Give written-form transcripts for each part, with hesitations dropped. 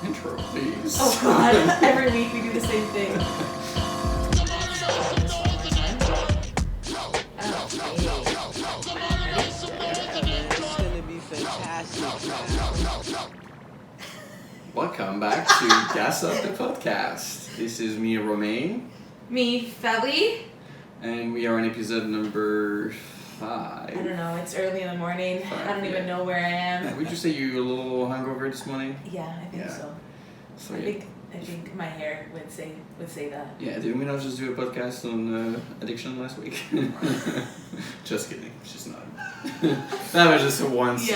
Intro, please. Oh God! Every week we do the same thing. It's gonna be fantastic. Welcome back to Gas Up the Podcast. This is me, Romain. Me, Felly. And we are on episode number 5. I don't know. It's early in the morning. 5, I don't even know where I am. Would you say you're a little hungover this morning? Yeah, I think so. So I think my hair would say that. Yeah, didn't we not just do a podcast on addiction last week? Just kidding. She's not. That was just a once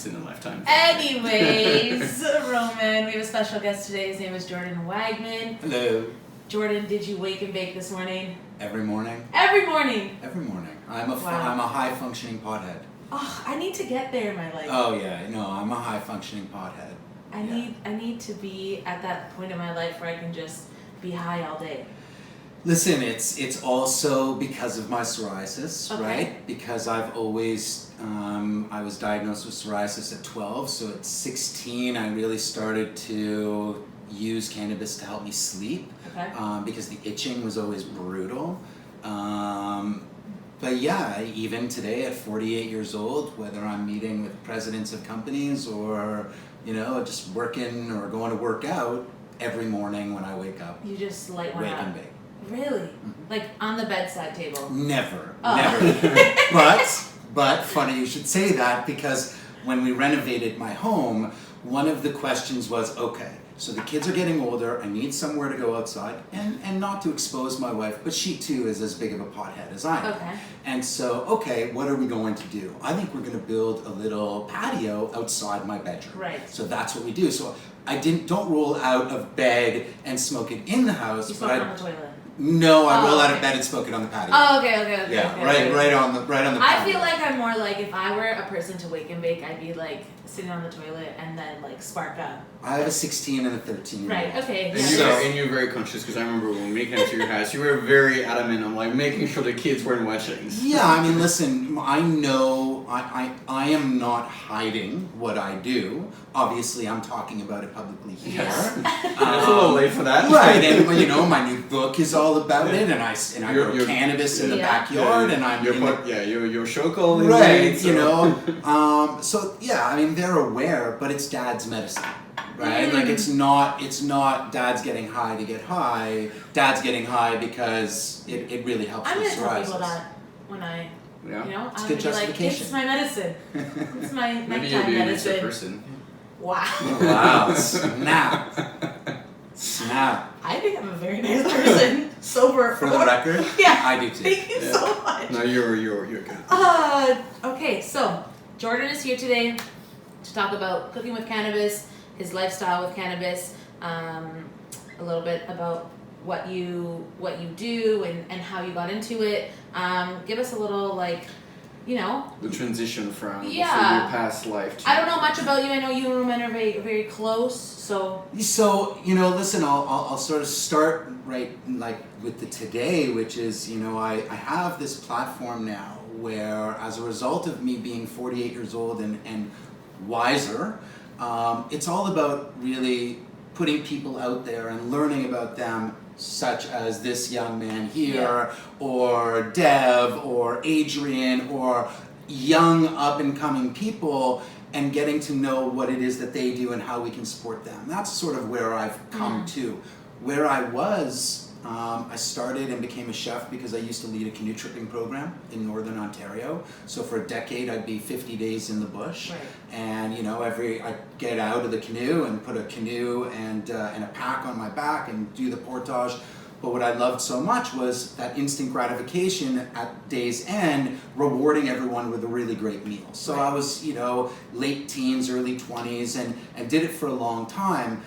in a lifetime. Anyways, Roman, we have a special guest today. His name is Jordan Wagman. Hello. Jordan, did you wake and bake this morning? Every morning. Every morning. Every morning. I'm a Wow. high functioning pothead. Oh, I need to get there in my life. Oh yeah, no, I'm a high functioning pothead. I need to be at that point in my life where I can just be high all day. Listen, it's also because of my psoriasis, Okay. right? Because I've always I was diagnosed with psoriasis at 12, so at 16 I really started to use cannabis to help me sleep. Okay. Because the itching was always brutal. But yeah, even today at 48 years old, whether I'm meeting with presidents of companies or, just working or going to work out, every morning when I wake up, You just light one wake up. and bake. Really? Like on the bedside table? Never, Oh. never. But funny you should say that, because when we renovated my home, one of the questions was, okay, so the kids are getting older, I need somewhere to go outside, and not to expose my wife, but she too is as big of a pothead as I am. Okay. And so, okay, what are we going to do? I think we're going to build a little patio outside my bedroom. Right. So that's what we do. So I don't roll out of bed and smoke it in the house. You but smoke on the toilet? No, I Oh, roll out okay. of bed and smoke it on the patio. Oh, okay. Yeah, okay. right on the patio. I feel like I'm more like, if I were a person to wake and bake, I'd be like sitting on the toilet and then like spark up. I have a 16 and a 13. Right, okay. And, Yeah. and you're very conscious, because I remember when we came to your house, you were very adamant on like making sure the kids weren't watching. Yeah, I mean, listen, I know I am not hiding what I do. Obviously, I'm talking about it publicly here. Yes. It's a little late for that. Right, and my new book is all about it, and I grow Your- cannabis in the Yeah. backyard, and I'm your show call is right, late, so. So yeah, I mean, they're aware, but it's dad's medicine, right? Like it's not dad's getting high to get high. Dad's getting high because it really helps I'm with gonna tell people psoriasis. that when I, Yeah. It's I'm good gonna be like, justification. it's my medicine. It's my Maybe you'll nighttime be a nicer medicine. person. Wow. Wow, snap. I think I'm a very nice person. Sober. For the record, Yeah. I do too. Thank you Yeah. so much. No, you're good. Okay, so Jordan is here today to talk about cooking with cannabis, his lifestyle with cannabis, a little bit about what you do and how you got into it. Give us a little The transition from Yeah. from your past life to I don't know much about you. I know you and Roman are very, very close, so So, listen, I'll sort of start right like with the today, which is, I have this platform now where, as a result of me being 48 years old and wiser, it's all about really putting people out there and learning about them, such as this young man here, or Dev, or Adrian, or young up-and-coming people, and getting to know what it is that they do and how we can support them. That's sort of where I've come to. Where I was, I started and became a chef because I used to lead a canoe tripping program in Northern Ontario. So for a decade, I'd be 50 days in the bush. Right. And, I'd get out of the canoe and put a canoe and a pack on my back and do the portage. But what I loved so much was that instant gratification at day's end, rewarding everyone with a really great meal. So I was, late teens, early 20s, and did it for a long time.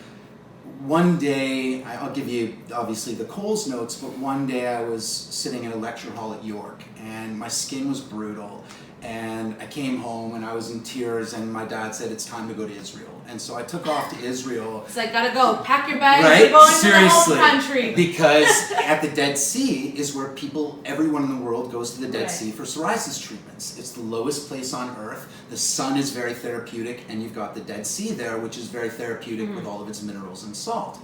One day, I'll give you obviously the Coles notes, but one day I was sitting in a lecture hall at York, and my skin was brutal. And I came home and I was in tears, and my dad said it's time to go to Israel. And so I took off to Israel. It's like, gotta go, pack your bags, right? and go into Seriously. the whole country. Because at the Dead Sea is where everyone in the world goes to the Dead Sea for psoriasis treatments. It's the lowest place on earth. The sun is very therapeutic, and you've got the Dead Sea there, which is very therapeutic with all of its minerals and salt.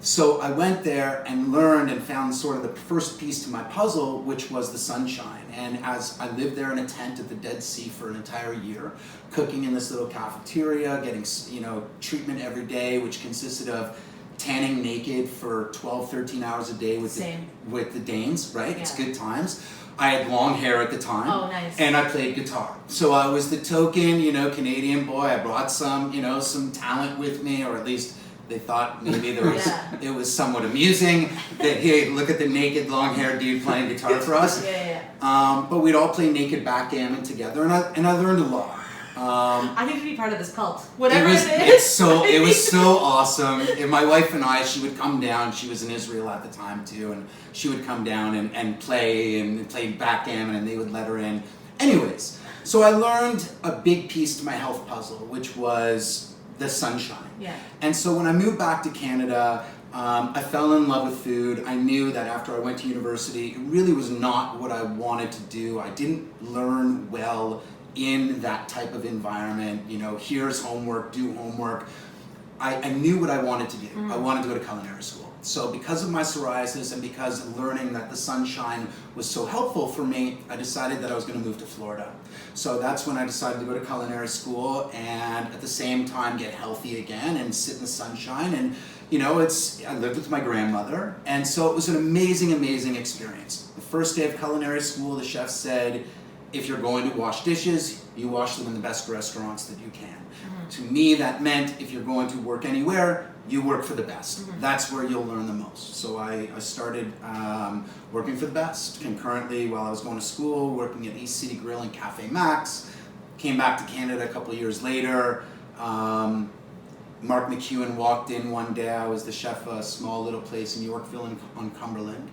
So I went there and learned and found sort of the first piece to my puzzle, which was the sunshine. And as I lived there in a tent at the Dead Sea for an entire year, cooking in this little cafeteria, getting, treatment every day, which consisted of tanning naked for 12, 13 hours a day with the Danes, right? Yeah. It's good times. I had long hair at the time. Oh, nice. And I played guitar. So I was the token, Canadian boy. I brought some talent with me, or at least they thought maybe it was somewhat amusing that, hey, look at the naked, long-haired dude playing guitar for us. But we'd all play naked backgammon together, and I learned a lot. I need to be part of this cult. Whatever it is. It was so awesome. And my wife and I, she would come down. She was in Israel at the time too, and she would come down and play backgammon, and they would let her in. Anyways, so I learned a big piece to my health puzzle, which was the sunshine. Yeah. And so when I moved back to Canada, I fell in love with food. I knew that after I went to university, it really was not what I wanted to do. I didn't learn well in that type of environment. Here's homework, do homework. I knew what I wanted to do. I wanted to go to culinary school. So because of my psoriasis and because learning that the sunshine was so helpful for me, I decided that I was going to move to Florida. So that's when I decided to go to culinary school and at the same time get healthy again and sit in the sunshine. And I lived with my grandmother, and so it was an amazing, amazing experience. The first day of culinary school, the chef said, if you're going to wash dishes, you wash them in the best restaurants that you can. To me, that meant if you're going to work anywhere, you work for the best. That's where you'll learn the most. So I started working for the best concurrently while I was going to school, working at East City Grill and Cafe Max. Came back to Canada a couple of years later. Mark McEwen walked in one day. I was the chef of a small little place in Yorkville on Cumberland.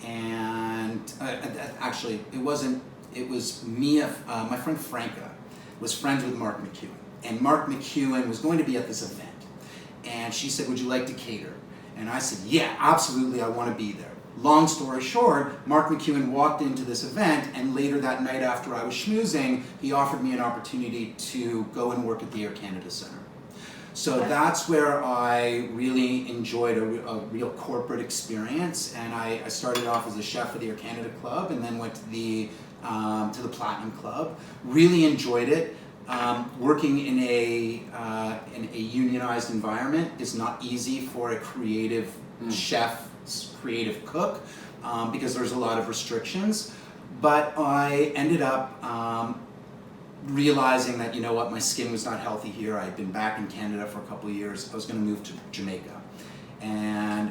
And actually, it was me, my friend Franca was friends with Mark McEwen. And Mark McEwen was going to be at this event. And she said, would you like to cater? And I said, yeah, absolutely, I want to be there. Long story short, Mark McEwen walked into this event, and later that night after I was schmoozing, he offered me an opportunity to go and work at the Air Canada Centre. So that's where I really enjoyed a real corporate experience, and I started off as a chef at the Air Canada Club, and then went to the Platinum Club. Really enjoyed it. Working in a unionized environment is not easy for a creative chef, creative cook, because there's a lot of restrictions. But I ended up realizing that, my skin was not healthy here. I had been back in Canada for a couple of years. I was going to move to Jamaica, and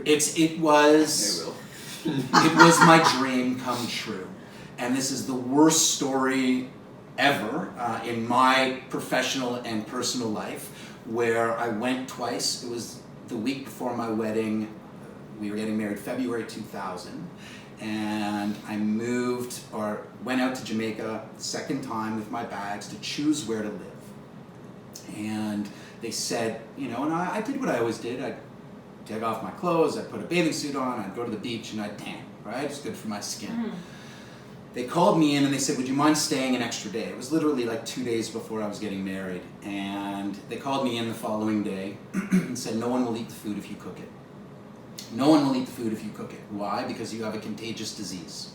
it was my dream come true. And this is the worst story ever in my professional and personal life, where I went twice. It was the week before my wedding. We were getting married February 2000, and I went out to Jamaica second time with my bags to choose where to live. And they said, and I did what I always did. I'd take off my clothes, I'd put a bathing suit on, I'd go to the beach, and I'd tan, right? It's good for my skin. They called me in and they said, would you mind staying an extra day? It was literally like 2 days before I was getting married. And they called me in the following day and said, no one will eat the food if you cook it. No one will eat the food if you cook it. Why? Because you have a contagious disease.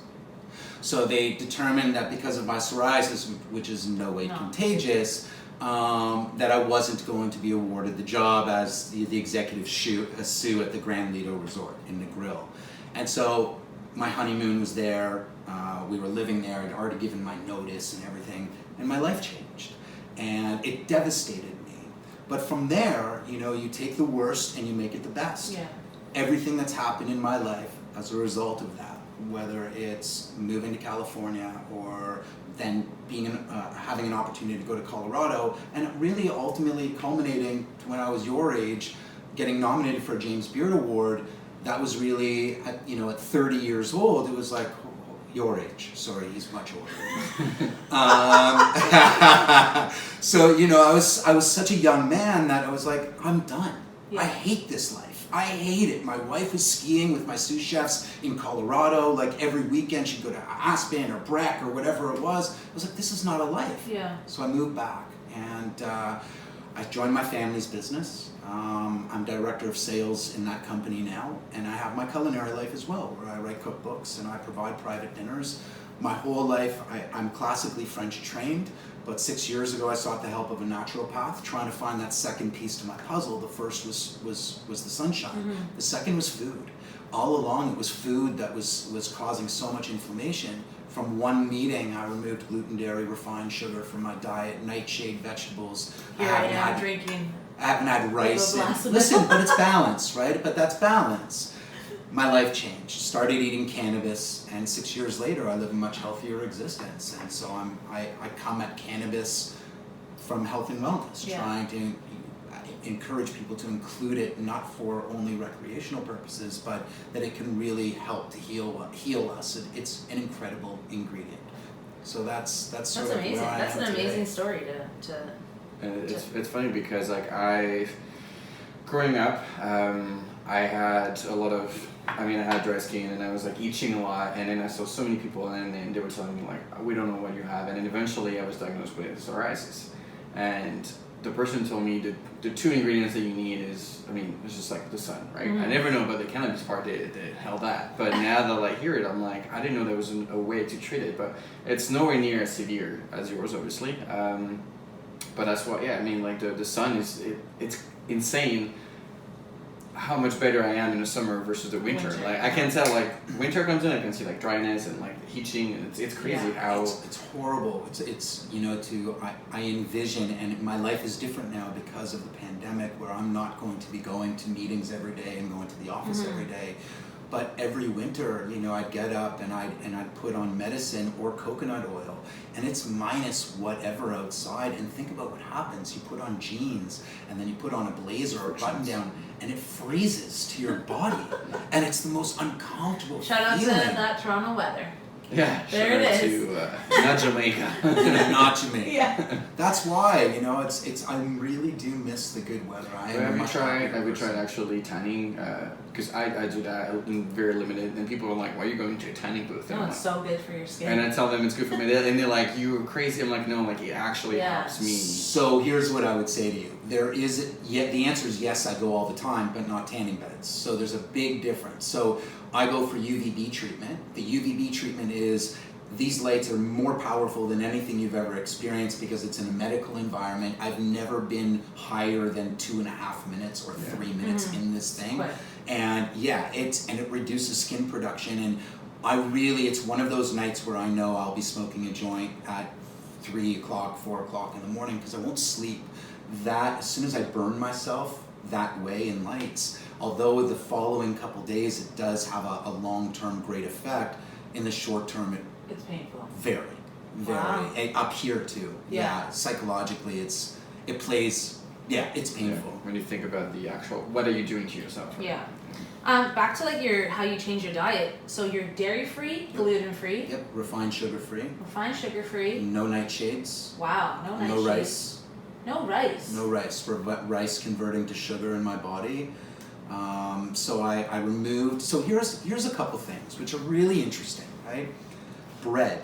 So they determined that because of my psoriasis, which is in no way contagious, that I wasn't going to be awarded the job as the executive sous at the Grand Lido Resort in the Grill. And so my honeymoon was there. We were living there. I'd already given my notice and everything, and my life changed, and it devastated me. But from there, you take the worst and you make it the best. Yeah. Everything that's happened in my life as a result of that, whether it's moving to California or then having an opportunity to go to Colorado, and really ultimately culminating to when I was your age, getting nominated for a James Beard Award. That was really, at 30 years old, it was like, your age. Sorry, he's much older. So, you know, I was such a young man that I was like, I'm done. I hate this life. I hate it. My wife was skiing with my sous chefs in Colorado. Like every weekend she'd go to Aspen or Breck or whatever it was. I was like, this is not a life. Yeah. So I moved back and I joined my family's business. I'm director of sales in that company now, and I have my culinary life as well, where I write cookbooks and I provide private dinners. My whole life, I'm classically French trained, but 6 years ago I sought the help of a naturopath, trying to find that second piece to my puzzle. The first was the sunshine. The second was food. All along it was food that was causing so much inflammation. From one meeting, I removed gluten, dairy, refined sugar from my diet, nightshade vegetables. Here I am drinking. I haven't had rice. Listen, but it's balance, right? But that's balance. My life changed. Started eating cannabis, and 6 years later, I live a much healthier existence. And so I come at cannabis from health and wellness, trying to encourage people to include it not for only recreational purposes, but that it can really help to heal us. It's an incredible ingredient. So that's sort of amazing. where I That's am an amazing today. story to And it's funny because like growing up, I had a lot of, I had dry skin and I was like itching a lot, and then I saw so many people and then they were telling me like, we don't know what you have, and then eventually I was diagnosed with psoriasis, and the person told me the two ingredients that you need is, it's just like the sun, right? I never know about the cannabis part, they held that, but now that I hear it, I'm like, I didn't know there was a way to treat it, but it's nowhere near as severe as yours, obviously. But that's what, like the sun it's insane how much better I am in the summer versus the winter. Like I can tell, like winter comes in, I can see like dryness and like heating, and it's crazy how it's horrible. It's I envision, and my life is different now because of the pandemic, where I'm not going to be going to meetings every day and going to the office every day. But every winter, I'd get up and I'd put on medicine or coconut oil, and it's minus whatever outside. And think about what happens. You put on jeans, and then you put on a blazer or a button down, and it freezes to your body, and it's the most uncomfortable Shout out to feeling. that Toronto weather. Yeah, there it is. To not Jamaica. Not Jamaica. Yeah. That's why, it's I really do miss the good weather. Have you tried actually tanning? Because I do that in very limited, and people are like, why are you going to a tanning booth? And No, I'm it's like, so good for your skin. and I tell them it's good for me, and they're like, you're crazy. I'm like, no, like it actually helps me. So here's what I would say to you. The answer is yes, I go all the time, but not tanning beds. So there's a big difference. So I go for UVB treatment. The UVB treatment is, these lights are more powerful than anything you've ever experienced because it's in a medical environment. I've never been higher than 2.5 minutes or 3 minutes in this thing. Right. And it reduces skin production. And it's one of those nights where I know I'll be smoking a joint at 3 o'clock, 4 o'clock in the morning because I won't sleep. That, as soon as I burn myself that way in lights, although the following couple days it does have a long-term great effect, in the short term it's painful. Very. Wow. Up here too. Yeah. Psychologically it's painful. Yeah, when you think about the actual, what are you doing to yourself? Right? Yeah. Back to like how you change your diet. So you're dairy free, gluten free. Yep. Refined sugar free. Refined sugar free. No nightshades. Wow. No nightshades. No rice. No rice. No rice. Rice converting to sugar in my body. So I removed. So here's a couple things which are really interesting, right? Bread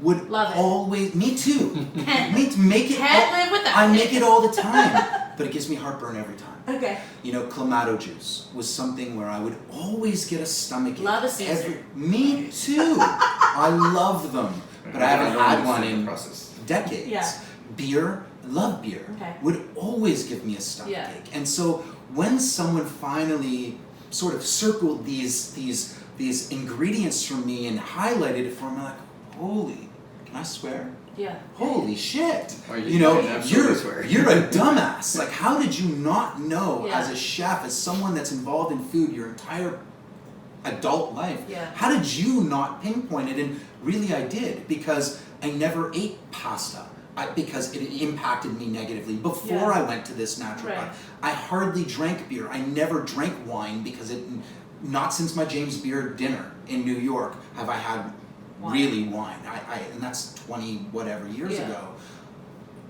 would Love it. always. Me too. Make it. Can't live without I it. make it all the time, but it gives me heartburn every time. Okay. Clamato juice was something where I would always get a stomach ache. Love a Caesar. Me too. I love them, but I haven't had one in decades. Yeah. Beer, love beer. Okay. Would always give me a stomach Yeah. ache. And so when someone finally sort of circled these ingredients for me and highlighted it for me, I'm like, holy, can I swear? Yeah. Holy shit! Oh, you're swear. you're a dumbass. Like, how did you not know, Yeah. as a chef, as someone that's involved in food your entire adult life? Yeah. How did you not pinpoint it? And really, I did, because I never ate pasta. Because it impacted me negatively before I went to this naturopath. Right. I hardly drank beer. I never drank wine because not since my James Beard dinner in New York have I had Wine. really wine. And that's 20 whatever years Yeah. ago.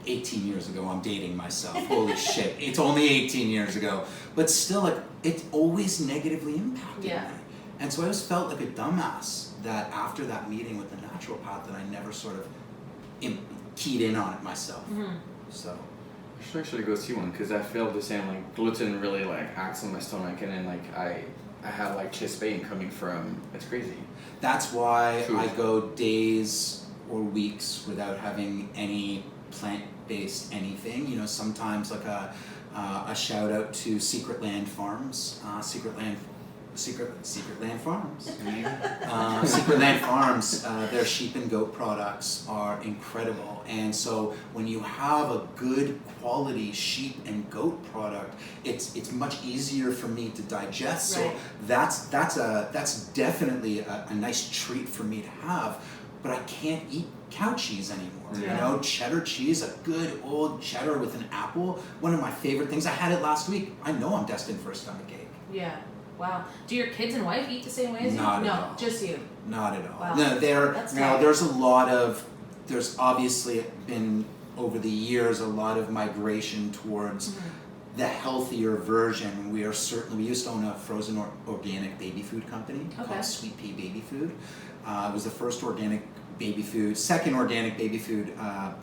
18 years ago, I'm dating myself. Holy shit, it's only 18 years ago. But still, like, it always negatively impacted Yeah. me. And so I just felt like a dumbass that after that meeting with the naturopath that I never sort of keyed in on it myself. Mm-hmm. So. I should actually go see one because I feel the same. Like gluten really like acts on my stomach, and then like I had like chest pain coming from. It's crazy. That's why Food. I go days or weeks without having any plant-based anything. You know, sometimes like a shout out to Secret Land Farms. Secret Land Farms. Secret Land Farms, their sheep and goat products are incredible. And so when you have a good quality sheep and goat product, it's much easier for me to digest. Right. So that's definitely a nice treat for me to have. But I can't eat cow cheese anymore. Yeah. You know, cheddar cheese, a good old cheddar with an apple, one of my favorite things. I had it last week. I know I'm destined for a stomachache. Yeah. Wow. Do your kids and wife eat the same way as you? Not at No, all. just you. Not at all. Wow. No, That's tough. there's obviously been over the years a lot of migration towards Mm-hmm. the healthier version. We used to own a frozen organic baby food company Okay. called Sweet Pea Baby Food. It was the first second organic baby food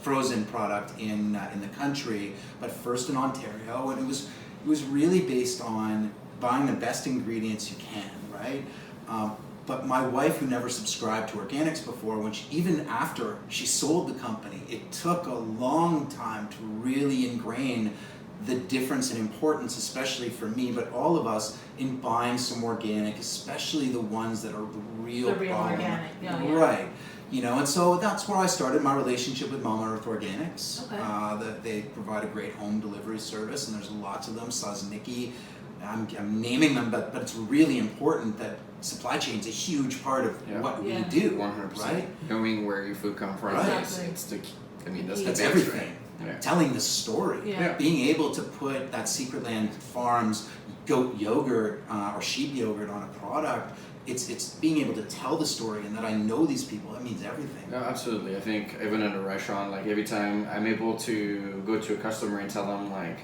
frozen product in the country, but first in Ontario, and it was really based on buying the best ingredients you can, right? But my wife, who never subscribed to organics before, even after she sold the company, it took a long time to really ingrain the difference and importance, especially for me, but all of us, in buying some organic, especially the ones that are the real problem. Organic, yeah. Right. You know, and so that's where I started my relationship with Mama Earth Organics. Okay. They provide a great home delivery service, and there's lots of them. Saznicki, I'm naming them, but it's really important that supply chain is a huge part of what we do. 100%. Right? Knowing where your food comes from. Right. It's the. I mean, that's It's the biggest everything. thing. Yeah. Telling the story. Yeah. Being able to put that Secret Land Farms goat yogurt or sheep yogurt on a product, it's being able to tell the story, and that I know these people, that means everything. No, absolutely. I think even at a restaurant, like every time I'm able to go to a customer and tell them like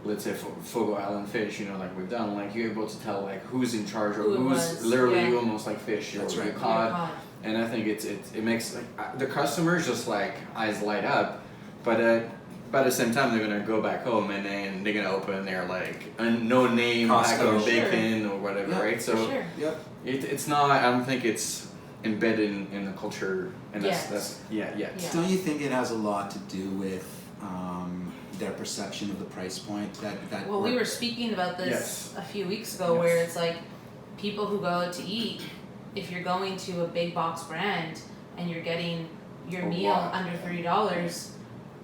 let's say Fogo Island fish, you know, like we've done, like you're able to tell like who's in charge or Who it who's was, literally yeah. almost like fish That's or right. you caught. And I think it makes like the customers just like eyes light up, but at the same time they're gonna go back home and then they're gonna open their like a no name pack Costco. of bacon or whatever, Yeah, right? So For sure. Yep. it's not. I don't think it's embedded in the culture, and that's Yeah. Don't you think it has a lot to do with their perception of the price point? That Well, we were speaking about this Yes. a few weeks ago, Yes. where it's like people who go out to eat, if you're going to a big box brand and you're getting your A meal lot, under yeah. $30,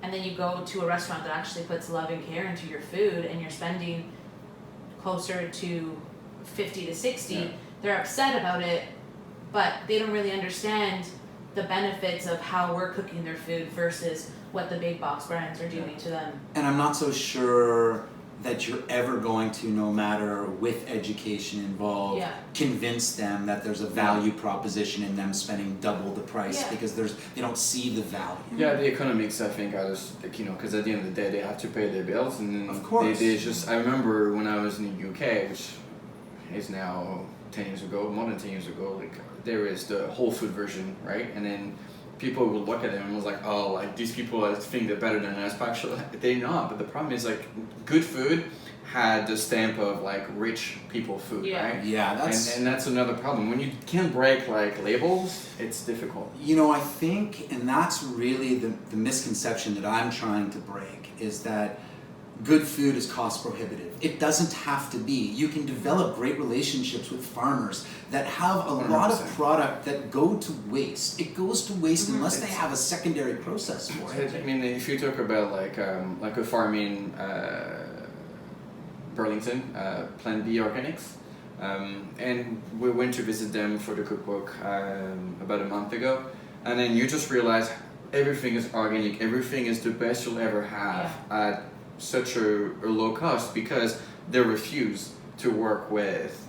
and then you go to a restaurant that actually puts love and care into your food, and you're spending closer to 50 to 60, Yeah. they're upset about it, but they don't really understand the benefits of how we're cooking their food versus what the big box brands are doing to them. And I'm not so sure that you're ever going to, no matter with education involved, Yeah. convince them that there's a value proposition in them spending double the price, Yeah. because they don't see the value. Yeah, the economics, I think, are just, like, you know, because at the end of the day, they have to pay their bills, and then Of course. they just. I remember when I was in the UK, which is now 10 years ago, more than 10 years ago. Like there is the whole food version, right? And then people would look at them and was like, oh, like these people think they're better than us, but actually they're not. But the problem is like good food had the stamp of like rich people food, right? Yeah, that's and that's another problem. When you can't break like labels, it's difficult. You know, I think, and that's really the misconception that I'm trying to break, is that good food is cost prohibitive. It doesn't have to be. You can develop great relationships with farmers that have a lot of 100%. product that go to waste. It goes to waste unless they have a secondary process for it. I mean, if you talk about like a farm in Burlington, Plant B Organics, and we went to visit them for the cookbook about a month ago, and then you just realize everything is organic, everything is the best you'll ever have at such a low cost, because they refuse to work with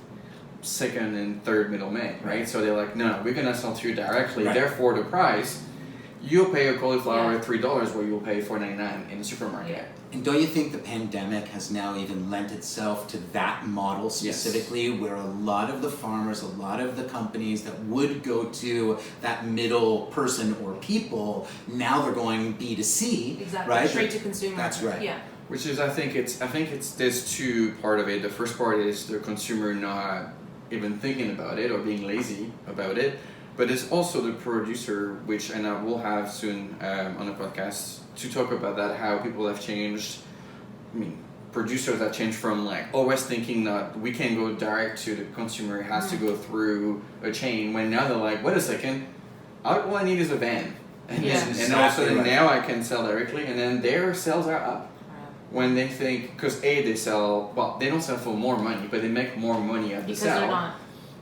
second and third middleman, right? So they're like, no, we're gonna sell to you directly. Right. Therefore, the price, you'll pay a cauliflower Yeah. at $3 where you'll pay $4.99 in the supermarket. Yeah. And don't you think the pandemic has now even lent itself to that model specifically, where a lot of the farmers, a lot of the companies that would go to that middle person or people, now they're going B2C, Exactly. right? Straight to consumer. That's right. Yeah. Which is, I think it's there's two part of it. The first part is the consumer not even thinking about it or being lazy about it, but it's also the producer, which, and I will have soon on the podcast to talk about that, how people have changed. I mean, producers have changed from like always thinking that we can go direct to the consumer, it has to go through a chain, when now they're like, wait a second, all I need is a van. And, Yeah. and all of a sudden Exactly right. now I can sell directly, and then their sales are up. When they think, because they sell, well, they don't sell for more money, but they make more money at the Because sell. they're not.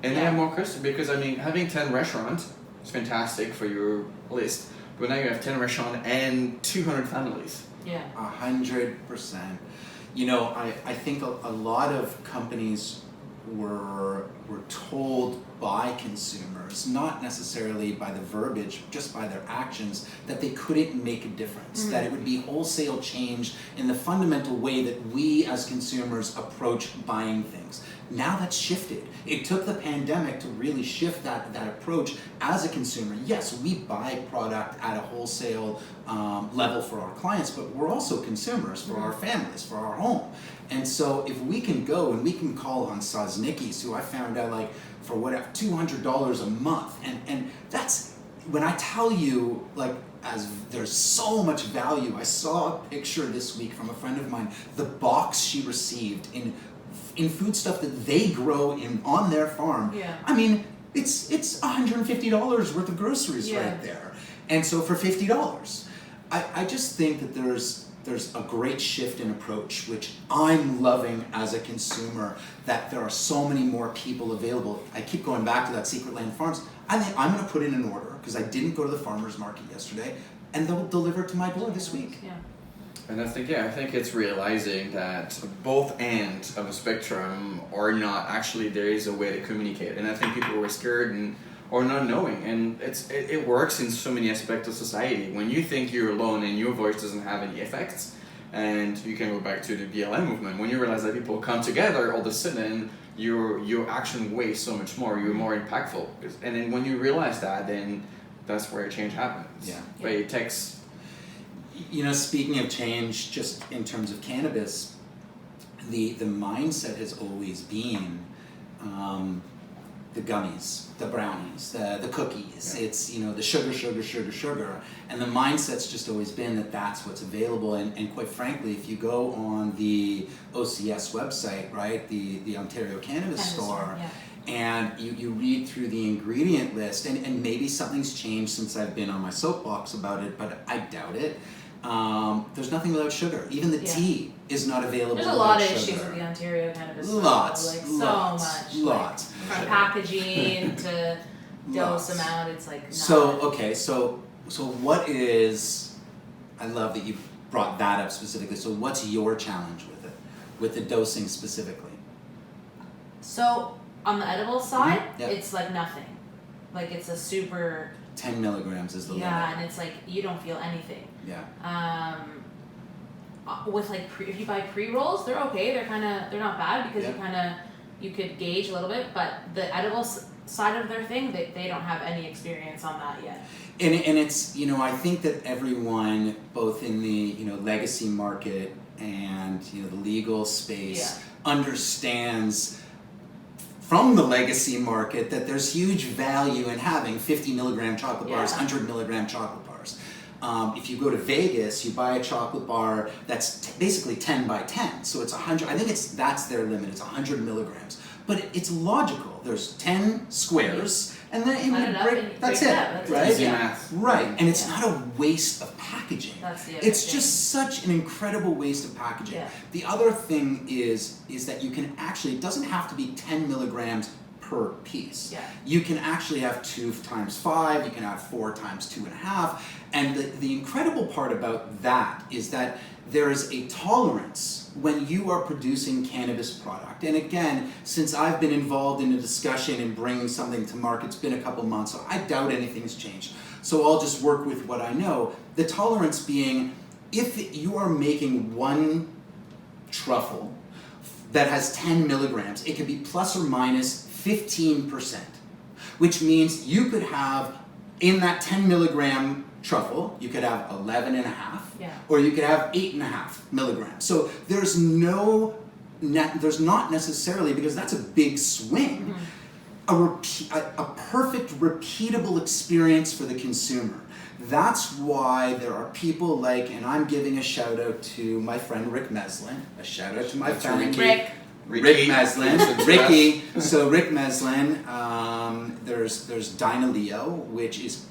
And they Yeah. have more customers, because I mean, having 10 restaurants is fantastic for your list, but now you have 10 restaurants and 200 families. Yeah. 100%. You know, I think a lot of companies were told by consumers, not necessarily by the verbiage, just by their actions, that they couldn't make a difference, that it would be wholesale change in the fundamental way that we as consumers approach buying things. Now that's shifted. It took the pandemic to really shift that approach as a consumer. Yes, we buy product at a wholesale level for our clients, but we're also consumers for our families, for our home. And so if we can go and we can call on Sosnicki's, who I found out like for whatever, $200 a month, and that's, when I tell you, like, as there's so much value. I saw a picture this week from a friend of mine, the box she received in food stuff that they grow on their farm. Yeah. I mean, it's $150 worth of groceries right there. And so for $50, I just think that there's a great shift in approach, which I'm loving as a consumer, that there are so many more people available. I keep going back to that Secret Land Farms. I think I'm going to put in an order, because I didn't go to the farmer's market yesterday, and they'll deliver it to my door this week. Yeah. And I think it's realizing that both ends of the spectrum are not, actually there is a way to communicate. And I think people were scared or not knowing. And it works in so many aspects of society. When you think you're alone and your voice doesn't have any effects, and you can go back to the BLM movement, when you realize that people come together, all of a sudden your action weighs so much more, you're more impactful. And then when you realize that, then that's where change happens. Yeah. But it takes... You know, speaking of change, just in terms of cannabis, the mindset has always been the gummies, the brownies, the cookies. Yeah. It's, you know, the sugar. And the mindset's just always been that that's what's available. And quite frankly, if you go on the OCS website, right, the Ontario Cannabis Store, and you read through the ingredient list, and maybe something's changed since I've been on my soapbox about it, but I doubt it. There's nothing without sugar. Even the tea is not available There's a without lot of sugar. issues with the Ontario Cannabis Store. Lots, Like, lots, so much. lots. Like, from packaging to dose Lots. amount, it's like not. So what is, I love that you brought that up specifically, so what's your challenge with it, with the dosing specifically? So, on the edible side, Yep. it's like nothing. Like, it's a super, 10 milligrams is the limit. and it's like, you don't feel anything. Yeah. With like, if you buy pre-rolls, they're okay, they're not bad, because Yep. you could gauge a little bit, but the edible side of their thing, they don't have any experience on that yet. And it's, you know, I think that everyone, both in the, you know, legacy market and, you know, the legal space, understands from the legacy market that there's huge value in having 50 milligram chocolate bars, 100 milligram chocolate bars. If you go to Vegas, you buy a chocolate bar that's basically 10 by 10, so it's 100. I think that's their limit. It's 100 milligrams, but it's logical. There's 10 squares, and then that's it, right? Easy math. Right, and it's not a waste of packaging. That's the other It's thing. just such an incredible waste of packaging. Yeah. The other thing is that you can actually, it doesn't have to be 10 milligrams per piece. Yeah. You can actually have 2 times 5, you can have 4 times 2.5, and the incredible part about that is that there is a tolerance when you are producing cannabis product, and again, since I've been involved in a discussion and bringing something to market, it's been a couple months, so I doubt anything's changed. So I'll just work with what I know. The tolerance being, if you are making one truffle that has 10 milligrams, it can be plus or minus 15%, which means you could have, in that 10 milligram truffle, you could have 11 and a half, or you could have 8.5 milligrams. So there's there's not necessarily, because that's a big swing, a perfect repeatable experience for the consumer. That's why there are people like, and I'm giving a shout out to my friend Rick Meslin, a shout out to my friend Rick Meslin, Ricky. So Rick Meslin, there's Dinah Leo, which is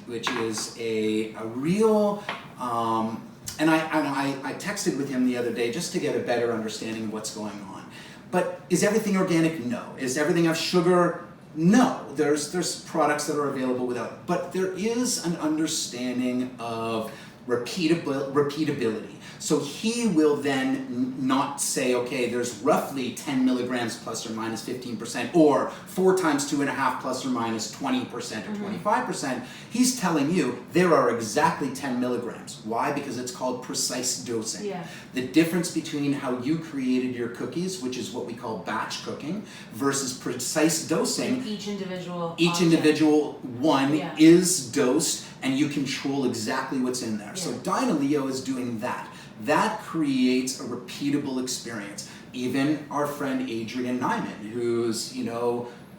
a real, and I texted with him the other day just to get a better understanding of what's going on. But is everything organic? No. Is everything have sugar? No. There's products that are available without. But there is an understanding of repeatability. So he will then not say, okay, there's roughly 10 milligrams plus or minus 15%, or 4 times 2.5 plus or minus 20% or 25%. He's telling you there are exactly 10 milligrams. Why? Because it's called precise dosing. Yeah. The difference between how you created your cookies, which is what we call batch cooking, versus precise dosing. And each individual one is dosed, and you control exactly what's in there. Yeah. So Dinah Leo is doing that. That creates a repeatable experience. Even our friend Adrian Nyman, who's,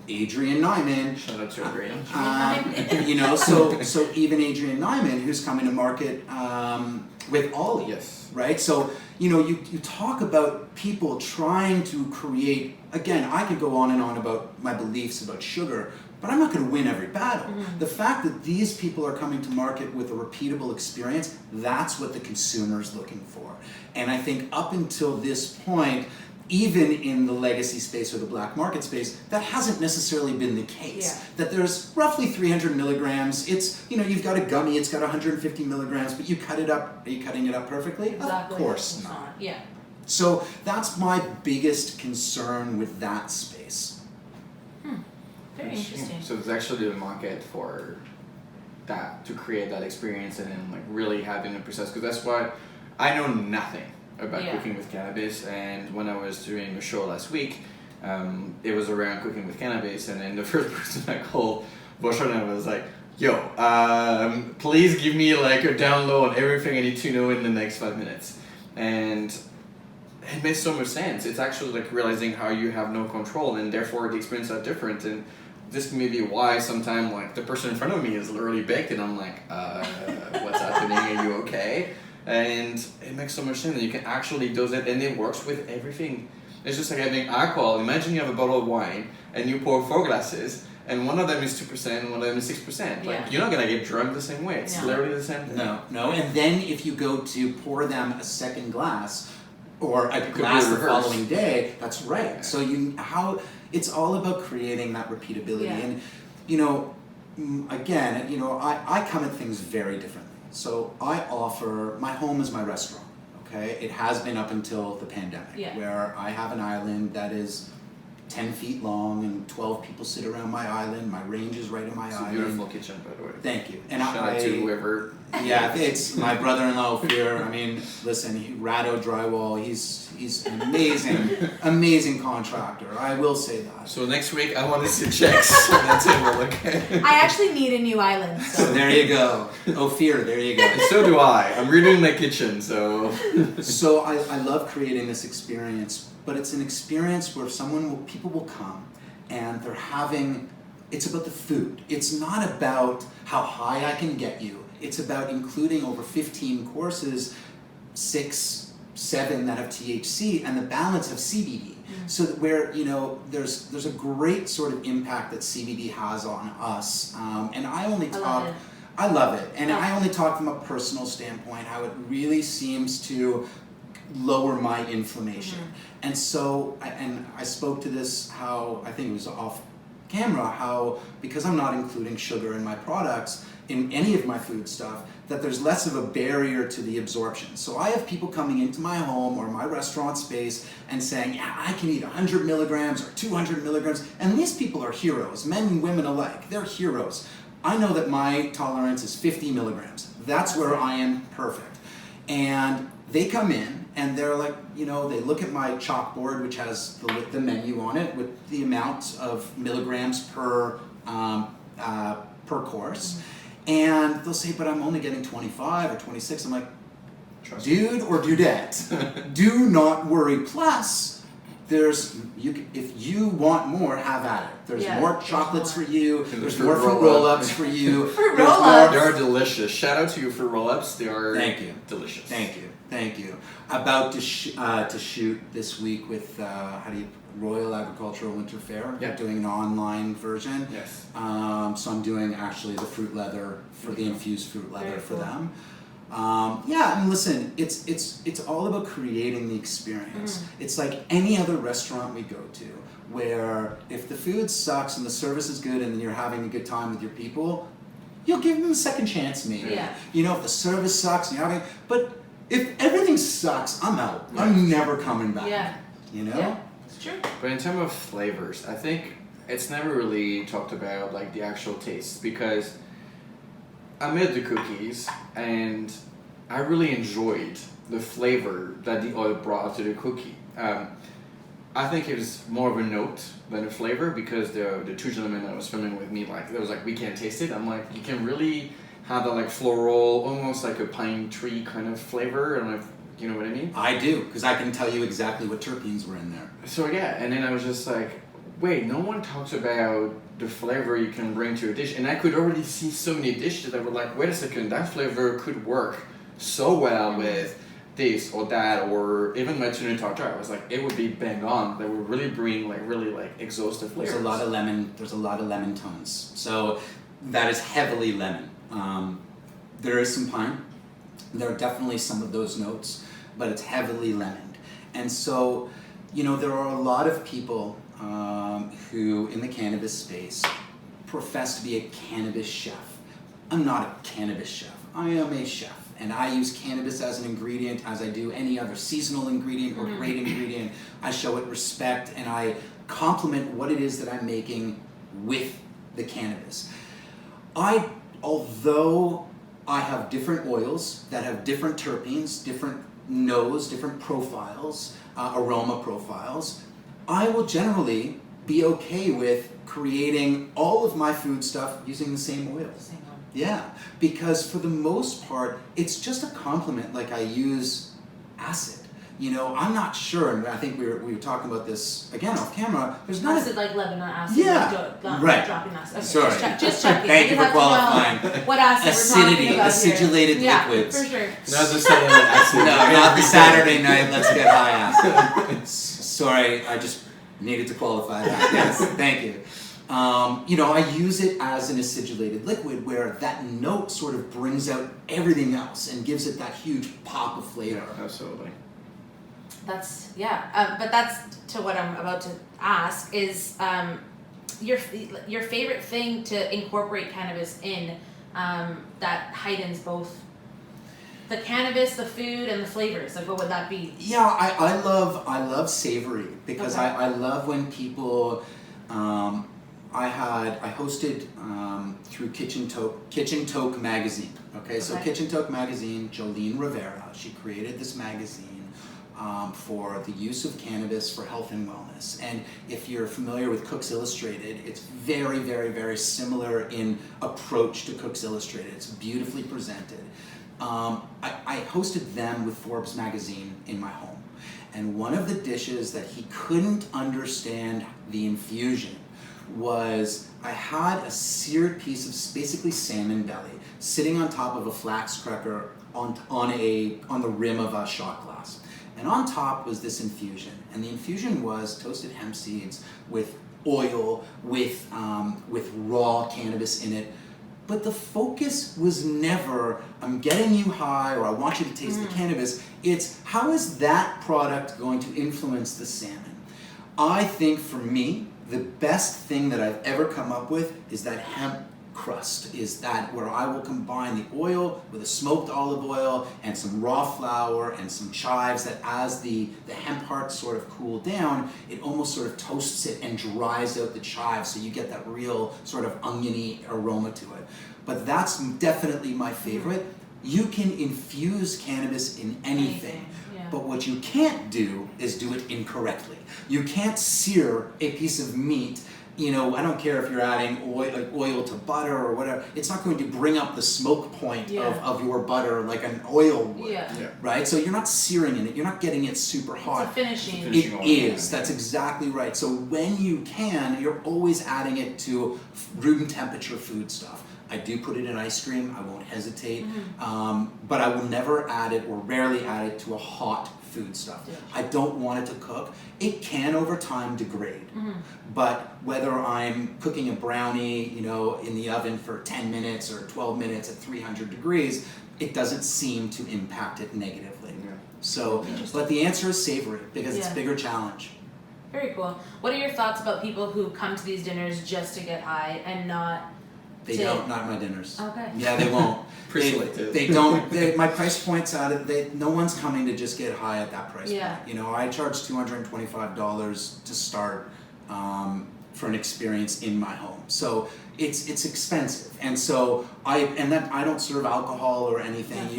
Adrian Nyman. Shout out to Adrian. So even Adrian Nyman, who's coming to market with Ollie. Yes. Right? So, you talk about people trying to create, again, I could go on and on about my beliefs about sugar, but I'm not going to win every battle. The fact that these people are coming to market with a repeatable experience, that's what the consumer's looking for. And I think up until this point, even in the legacy space or the black market space, that hasn't necessarily been the case. Yeah. That there's roughly 300 milligrams. It's, you've got a gummy, it's got 150 milligrams, but you cut it up. Are you cutting it up perfectly? Exactly. Of course not. Yeah. So that's my biggest concern with that space. Very interesting. So there's actually a market for that, to create that experience and then really having the process, because that's why I know nothing about cooking with cannabis. And when I was doing a show last week, it was around cooking with cannabis, and then the first person I called, Boshana, was like, yo, please give me a download on everything I need to know in the next 5 minutes. And it makes so much sense. It's actually realizing how you have no control, and therefore the experience are different. And this may be why sometimes the person in front of me is literally baked, and I'm like, what's happening? Are you okay? And it makes so much sense that you can actually dose it, and it works with everything. It's just like having alcohol. Imagine you have a bottle of wine and you pour 4 glasses, and one of them is 2% and one of them is 6%. You're not gonna get drunk the same way. It's literally the same thing. No. And then if you go to pour them a second glass, or a glass the following day, that's right. So it's all about creating that repeatability. Yeah. And again, I come at things very differently. So my home is my restaurant. Okay, it has been up until the pandemic, where I have an island that is 10 feet long and 12 people sit around my island. My range is right in my island. It's a beautiful kitchen, by the way. Thank you. And shout out to whoever. Yeah, it's my brother-in-law Ophir. I mean, listen, Rado Drywall. He's an amazing contractor. I will say that. So next week I want to see checks on that table. Okay. I actually need a new island. So there you go, Ophir. There you go. And so do I. I'm redoing my kitchen, so. So I love creating this experience, but it's an experience where people will come, and it's about the food. It's not about how high I can get you. It's about including over 15 courses, 6, 7 that have THC, and the balance of CBD. So that where there's a great sort of impact that CBD has on us, and I love it, and I only talk from a personal standpoint, how it really seems to lower my inflammation. And so, and I spoke to this, how I think it was off camera, how because I'm not including sugar in my products, in any of my food stuff, that there's less of a barrier to the absorption. So I have people coming into my home or my restaurant space and saying, yeah, I can eat 100 milligrams or 200 milligrams. And these people are heroes, men and women alike. They're heroes. I know that my tolerance is 50 milligrams. That's where I am perfect. And they come in and they're like, you know, they look at my chalkboard, which has the menu on it with the amount of milligrams per course. And they'll say, but I'm only getting 25 or 26. I'm like, dude or dudette, do not worry. Plus, if you want more, have at it. There's more chocolates for you. There's more fruit roll-ups for you. Fruit roll-ups. They are delicious. Shout out to you for roll-ups. They are delicious. Thank you. About to shoot this week with Royal Agricultural Winter Fair. Yeah. They're doing an online version. Yes. So I'm doing actually the fruit leather for the infused fruit leather Very for cool. them. Yeah, and listen, it's all about creating the experience. It's like any other restaurant we go to, where if the food sucks and the service is good and you're having a good time with your people, you'll give them a second chance maybe. Yeah. You know, if the service sucks and you're having, but if everything sucks, I'm out. I'm never coming back. Yeah. You know? Yeah, it's true. But in terms of flavors, I think it's never really talked about like the actual taste, because I made the cookies and I really enjoyed the flavor that the oil brought to the cookie. I think it was more of a note than a flavor, because the two gentlemen that was filming with me, like, they was like, we can't taste it. I'm like, you can really have that like floral, almost like a pine tree kind of flavor. I don't know if you know what I mean. I do, because I can tell you exactly what terpenes were in there. So yeah, and then I was just like, wait, no one talks about the flavor you can bring to a dish. And I could already see so many dishes that were like, wait a second, that flavor could work so well with this or that, or even my tuna tartare. I was like, it would be bang on. That would really bring like really like exhaustive flavors. There's a lot of lemon tones. So that is heavily lemon. There is some pine. There are definitely some of those notes, but it's heavily lemoned. And so, you know, there are a lot of people who in the cannabis space profess to be a cannabis chef. I'm not a cannabis chef. I am a chef. And I use cannabis as an ingredient as I do any other seasonal ingredient or great ingredient. I show it respect and I complement what it is that I'm making with the cannabis. Although I have different oils that have different terpenes, different nose, different profiles, aroma profiles, I will generally be okay with creating all of my food stuff using the same oil. Same one. Yeah, because for the most part, it's just a complement. Like I use acid. You know, I'm not sure, and I think we were talking about this again off camera. There's not Acid like lemon, not acid Yeah, like right. dropping acid. Okay, Sorry. just checking. Thank you I for just have to know qualifying. what acid Acidity, we're talking about acidulated here. liquids. Yeah, for sure. Not the Saturday night acid. No, not the Saturday night. Let's get high acid. Sorry, I just needed to qualify that. Yes, thank you. You know, I use it as an acidulated liquid where that note sort of brings out everything else and gives it that huge pop of flavor. Yeah, absolutely. That's but that's to what I'm about to ask is your favorite thing to incorporate cannabis in that heightens both the cannabis, the food, and the flavors. Like, what would that be? Yeah, I love savory because Okay. I love when people. I hosted through Kitchen Toke magazine. Okay, so Okay. Kitchen Toke magazine, Jolene Rivera, she created this magazine for the use of cannabis for health and wellness. And if you're familiar with Cooks Illustrated, it's very, very, very similar in approach to Cooks Illustrated. It's beautifully presented. I hosted them with Forbes magazine in my home. And one of the dishes that he couldn't understand the infusion was I had a seared piece of basically salmon belly sitting on top of a flax cracker on the rim of a shot glass. And on top was this infusion. And the infusion was toasted hemp seeds with oil, with raw cannabis in it. But the focus was never, I'm getting you high or I want you to taste the cannabis. It's how is that product going to influence the salmon? I think for me, the best thing that I've ever come up with is that hemp crust is that where I will combine the oil with a smoked olive oil and some raw flour and some chives that as the hemp hearts sort of cool down, it almost sort of toasts it and dries out the chives so you get that real sort of oniony aroma to it. But that's definitely my favorite. You can infuse cannabis in anything. Yeah. But what you can't do is do it incorrectly. You can't sear a piece of meat. You know, I don't care if you're adding oil to butter or whatever. It's not going to bring up the smoke point of your butter like an oil would, right? So you're not searing in it. You're not getting it super hot. It's a finishing. It is. That's exactly right. So when you can, you're always adding it to room temperature food stuff. I do put it in ice cream. I won't hesitate. But I will never add it or rarely add it to a hot food stuff. Yeah. I don't want it to cook. It can over time degrade. But whether I'm cooking a brownie, you know, in the oven for 10 minutes or 12 minutes at 300 degrees, it doesn't seem to impact it negatively. So, but the answer is savory because it's a bigger challenge. Very cool. What are your thoughts about people who come to these dinners just to get high and not They don't, not my dinners. Okay. Yeah, they won't. Pre-selected. They don't. My price point's out of. No one's coming to just get high at that price point. You know, I charge $225 to start for an experience in my home. So it's expensive, and so I don't serve alcohol or anything.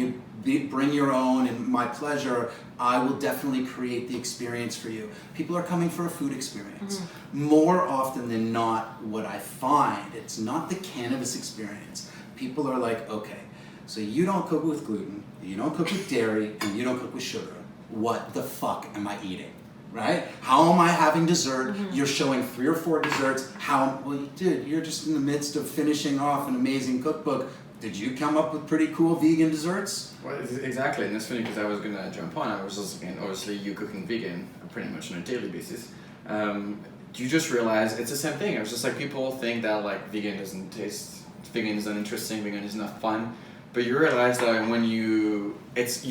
You bring your own, and my pleasure. I will definitely create the experience for you. People are coming for a food experience. More often than not, what I find, it's not the cannabis experience. People are like, okay, so you don't cook with gluten, you don't cook with dairy, and you don't cook with sugar. What the fuck am I eating? Right? How am I having dessert? You're showing 3 or 4 desserts. Well, dude, you're just in the midst of finishing off an amazing cookbook. Did you come up with pretty cool vegan desserts? Well, exactly, and it's funny because I was gonna jump on. I was just thinking, obviously, you cooking vegan pretty much on a daily basis. You just realize it's the same thing. It was just like people think that like vegan doesn't taste, vegan is uninteresting, vegan is not fun. But you realize that when you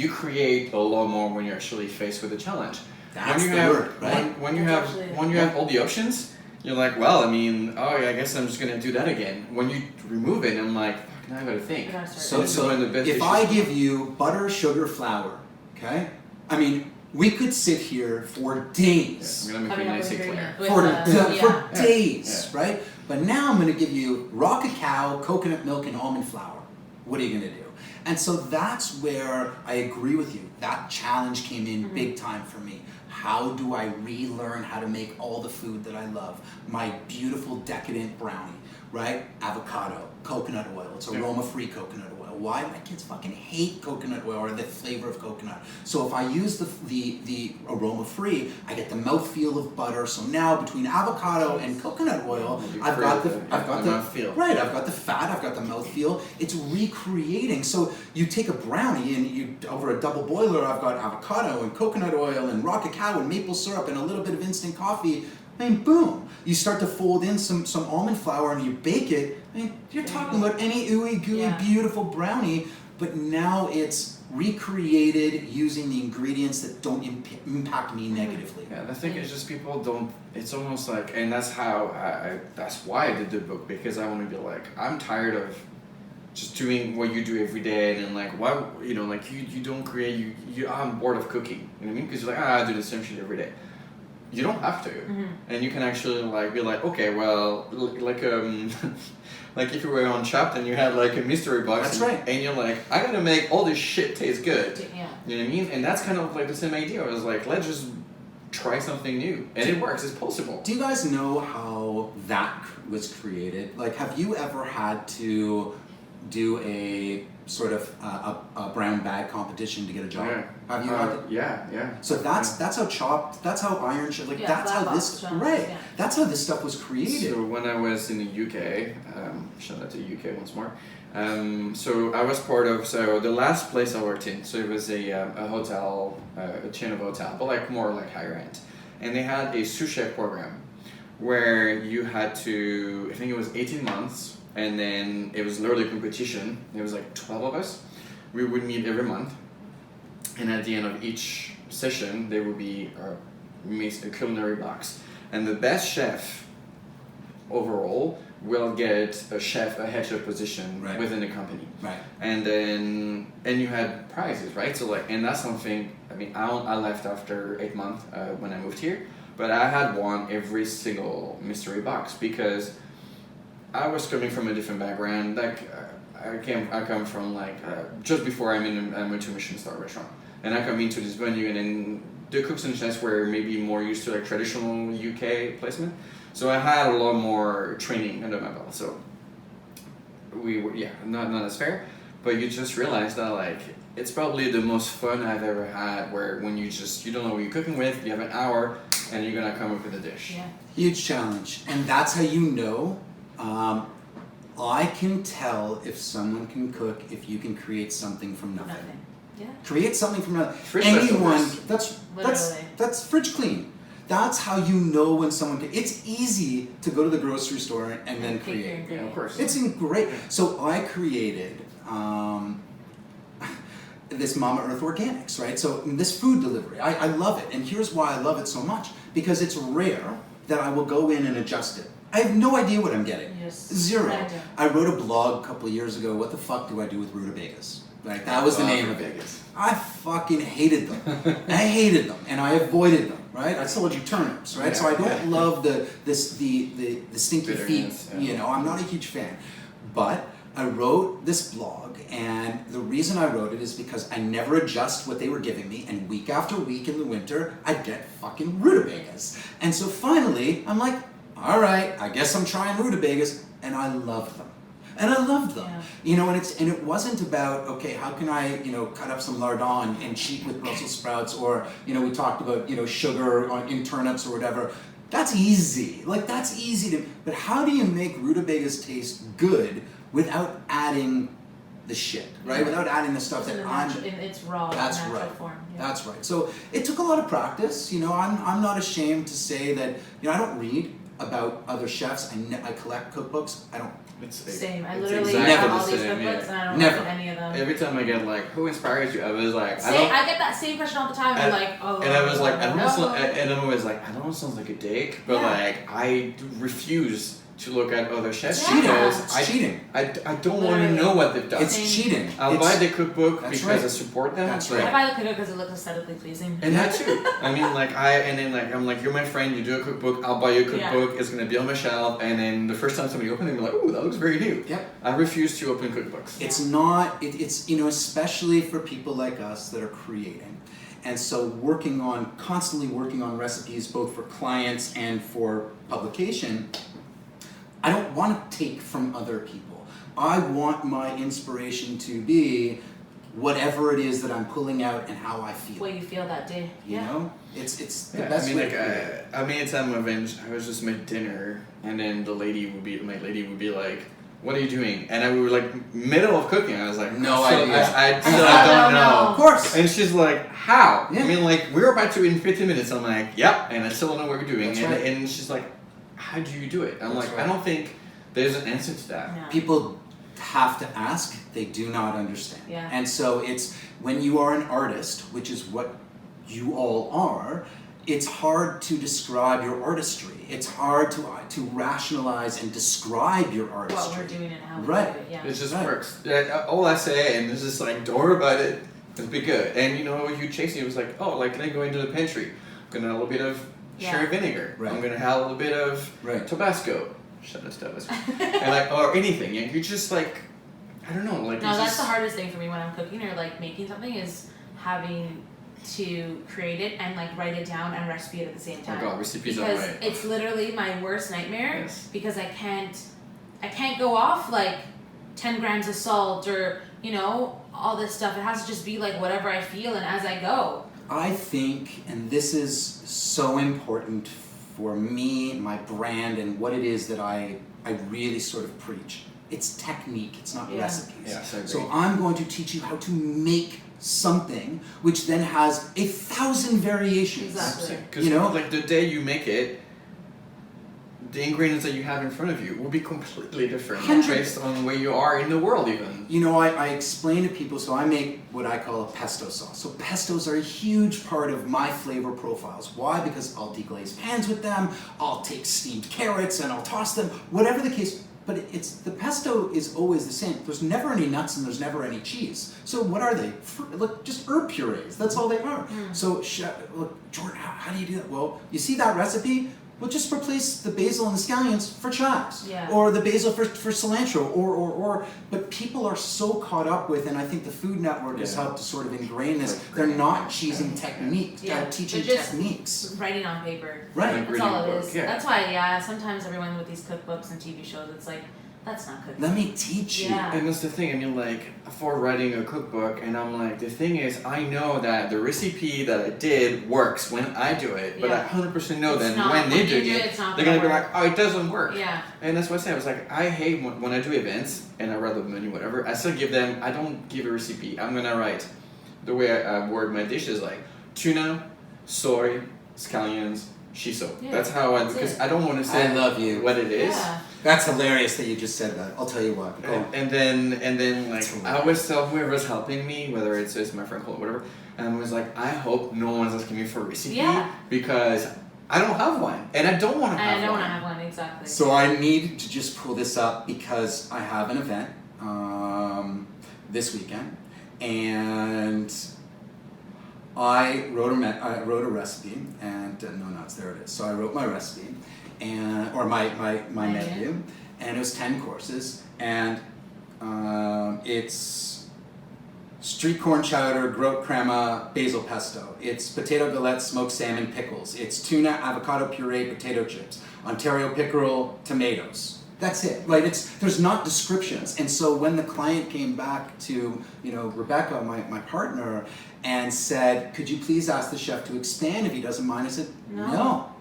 create a lot more when you're actually faced with a challenge. That's the word, right? When you have all the options, you're like, well, I mean, I guess I'm just gonna do that again. When you remove it, I'm like, now I gotta think. So if I give you butter, sugar, flour, okay? I mean, we could sit here for days. I'm gonna make you nice and clear. For days, right? But now I'm gonna give you raw cacao, coconut milk, and almond flour. What are you gonna do? And so that's where I agree with you. That challenge came in big time for me. How do I relearn how to make all the food that I love? My beautiful decadent brownie, right? Avocado, coconut oil. It's aroma-free coconut oil. Why? My kids fucking hate coconut oil or the flavor of coconut. So if I use the aroma-free, I get the mouthfeel of butter. So now between avocado and coconut oil, I've got the mouthfeel. Right, I've got the fat, I've got the mouthfeel. It's recreating. So you take a brownie and you over a double boiler, I've got avocado and coconut oil and raw cacao and maple syrup and a little bit of instant coffee. I mean, boom! You start to fold in some almond flour and you bake it. I mean, you're talking about any ooey gooey beautiful brownie, but now it's recreated using the ingredients that don't impact me negatively. Yeah, the thing is just people don't. It's almost like, and that's how that's why I did the book, because I want to be like, I'm tired of just doing what you do every day, and then like, why, you know, like you don't create. I'm bored of cooking. You know what I mean? Because you're like, I do the same shit every day. You don't have to, and you can actually like be like, okay, well, like like if you were on Chopped and you had like a mystery box, and you're like, I'm gonna make all this shit taste good. Yeah. You know what I mean? And that's kind of like the same idea. I was like, let's just try something new, and it works. It's possible. Do you guys know how that was created? Like, have you ever had to do a sort of a brown bag competition to get a job? Yeah. Have you had to? Yeah. So that's how Chopped, that's how Iron Shit, like that's how this, that's how this stuff was created. So when I was in the UK, shout out to the UK once more. So I was part of, the last place I worked in, so it was a hotel, a chain of hotel, but like more like higher end. And they had a sous chef program where you had to, I think it was 18 months, and then it was literally a competition. It was like 12 of us. We would meet every month. And at the end of each session, there would be a culinary box. And the best chef overall will get a head chef position Right. within the company. Right. And you had prizes, right? So like, and that's something. I mean, I left after 8 months when I moved here, but I had won every single mystery box because I was coming from a different background. Like I come from like just before I went to a Michelin star restaurant, and I come into this venue, and then the cooks and chefs were maybe more used to like traditional UK placement. So I had a lot more training under my belt. So we were not as fair, but you just realize that like it's probably the most fun I've ever had. Where when you don't know what you're cooking with, you have an hour, and you're gonna come up with a dish. Yeah. Huge challenge, and that's how you know. I can tell if someone can cook if you can create something from nothing. Nothing. Yeah. Create something from nothing. Fridge Anyone. leftovers. Literally. That's fridge clean. That's how you know when someone can. It's easy to go to the grocery store and then Pick your create. Yeah, of course. It's great. So I created this Mama Earth Organics, right? So this food delivery, I love it. And here's why I love it so much. Because it's rare that I will go in and adjust it. I have no idea what I'm getting. Yes. Zero. Random. I wrote a blog a couple of years ago, what the fuck do I do with rutabagas? Like, that was the name of it. I fucking hated them. I hated them, and I avoided them, right? I sold you turnips, right? So I don't love the stinky feet, Bitterness, yeah. you know, I'm not a huge fan. But I wrote this blog, and the reason I wrote it is because I never adjust what they were giving me, and week after week in the winter, I'd get fucking rutabagas. And so finally, I'm like, all right, I guess I'm trying rutabagas, and I loved them. And I loved them, Yeah. you know, and it wasn't about, okay, how can I, you know, cut up some lardon and cheat with Brussels sprouts, or, you know, we talked about, you know, sugar in turnips or whatever. That's easy, like that's easy to, but how do you make rutabagas taste good without adding the shit, right? Without adding the stuff that I'm, in its raw, that's natural right. form. Yeah. That's right. So it took a lot of practice, you know, I'm not ashamed to say that, you know, I don't read about other chefs, I collect cookbooks, I don't. Same. I it's literally exactly have the all these same, cookbooks, yeah. and I don't Never. look at any of them. Every time I get like, who inspires you? I was like, I get that same question all the time. I'm like, oh. And I was like, I don't no. know, and I'm always like, I don't know, it sounds like a dick, but Yeah. like, I refuse to look at other chefs Yeah. because It's cheating. I don't want to Literally. know what they've done. It's Same. cheating. I'll It's- buy the cookbook That's because right. I support them. That's I right. buy the cookbook because it looks aesthetically pleasing. And that too. I mean, like and then like I'm like, you're my friend. You do a cookbook. I'll buy you a cookbook. It's gonna be on my shelf. And then the first time somebody opens it, I'm like, ooh, that looks very new. Yep. I refuse to open cookbooks. It's not, it's, you know, especially for people like us that are creating. And so constantly working on recipes, both for clients and for publication, I don't want to take from other people. I want my inspiration to be whatever it is that I'm pulling out and how I feel. What you feel that day. You know? It's the Yeah, best I mean, way like, to create. I mean, time I was just made dinner, and then my lady would be like, what are you doing? And I was like, middle of cooking. I was like, No idea. I don't know. Of course. And she's like, how? Yeah. I mean, like, we're about to in 15 minutes. I'm like, yep. And I still don't know what we're doing. That's And, right. and she's like, how do you do it? I'm That's like, right. I don't think there's an answer to that. Yeah. People have to ask, they do not understand. Yeah. And so it's when you are an artist, which is what you all are, it's hard to describe your artistry. It's hard to rationalize and describe your artistry. What we're doing and how we Right. do it. Yeah. It just Right. works. All I say, and it's just like, don't worry about it. It'll be good. And you know, you chase it was like, oh, like, can I go into the pantry? I'm gonna add a little bit of cherry vinegar. Right. I'm gonna add a little bit of Right. Tabasco. Shut up, Tabasco. And like, or anything. And you're just like, I don't know, like. No, it's that's just, the hardest thing for me when I'm cooking or like making something is having to create it and like write it down and recipe it at the same Oh time. my god, recipes are Because right. it's literally my worst nightmare. Yes. Because I can't go off like 10 grams of salt or, you know, all this stuff. It has to just be like whatever I feel and as I go. I think, and this is so important for me, my brand, and what it is that I really sort of preach. It's technique, it's not Yeah. recipes. Yes, I agree. So I'm going to teach you how to make something which then has 1,000 variations. Exactly. Because You know? like the day you make it, the ingredients that you have in front of you will be completely different 100. based on where you are in the world even. You know, I explain to people, so I make what I call a pesto sauce. So pestos are a huge part of my flavor profiles. Why? Because I'll deglaze pans with them, I'll take steamed carrots and I'll toss them, whatever the case. But the pesto is always the same. There's never any nuts and there's never any cheese. So what are they? Look, just herb purees. That's all they are. So, look, Jordan, how do you do that? Well, you see that recipe? Well, just replace the basil and the scallions for chives, or the basil for cilantro, but people are so caught up with, and I think the Food Network has helped to sort of ingrain this, they're not cheesing techniques, they're teaching techniques. Writing on paper. Right. That's all it is. Yeah. That's why, sometimes everyone with these cookbooks and TV shows, it's like, that's not cooking. Let me teach you. Yeah. And that's the thing, I mean, like, for writing a cookbook, and I'm like, the thing is, I know that the recipe that I did works when I do it, but I 100% know that when they do it, they're gonna be like, oh, it doesn't work. Yeah. And that's what I said, I was like, I hate when I do events, and I write the menu, whatever, I still give them, I don't give a recipe, I'm gonna write, the way I word my dishes, like, tuna, soy, scallions, shiso. Yeah, that's how because I don't want to say I love you. what it is. Yeah. That's hilarious that you just said that. I'll tell you what. And then like I always tell whoever's helping me, whether it's my friend Cole or whatever, and I was like, I hope no one's asking me for a recipe because I don't have one, and I don't want to have one. I don't want to have one, exactly. So I need to just pull this up because I have an event this weekend, and I wrote a recipe, and no nuts, there it is. So I wrote my recipe, or my menu, and it was 10 courses, and it's street corn chowder, groat crema, basil pesto. It's potato galette, smoked salmon, pickles. It's tuna, avocado puree, potato chips, Ontario pickerel, tomatoes. That's it, right? There's not descriptions. And so when the client came back to, Rebecca, my partner, and said, could you please ask the chef to expand if he doesn't mind? I said, no.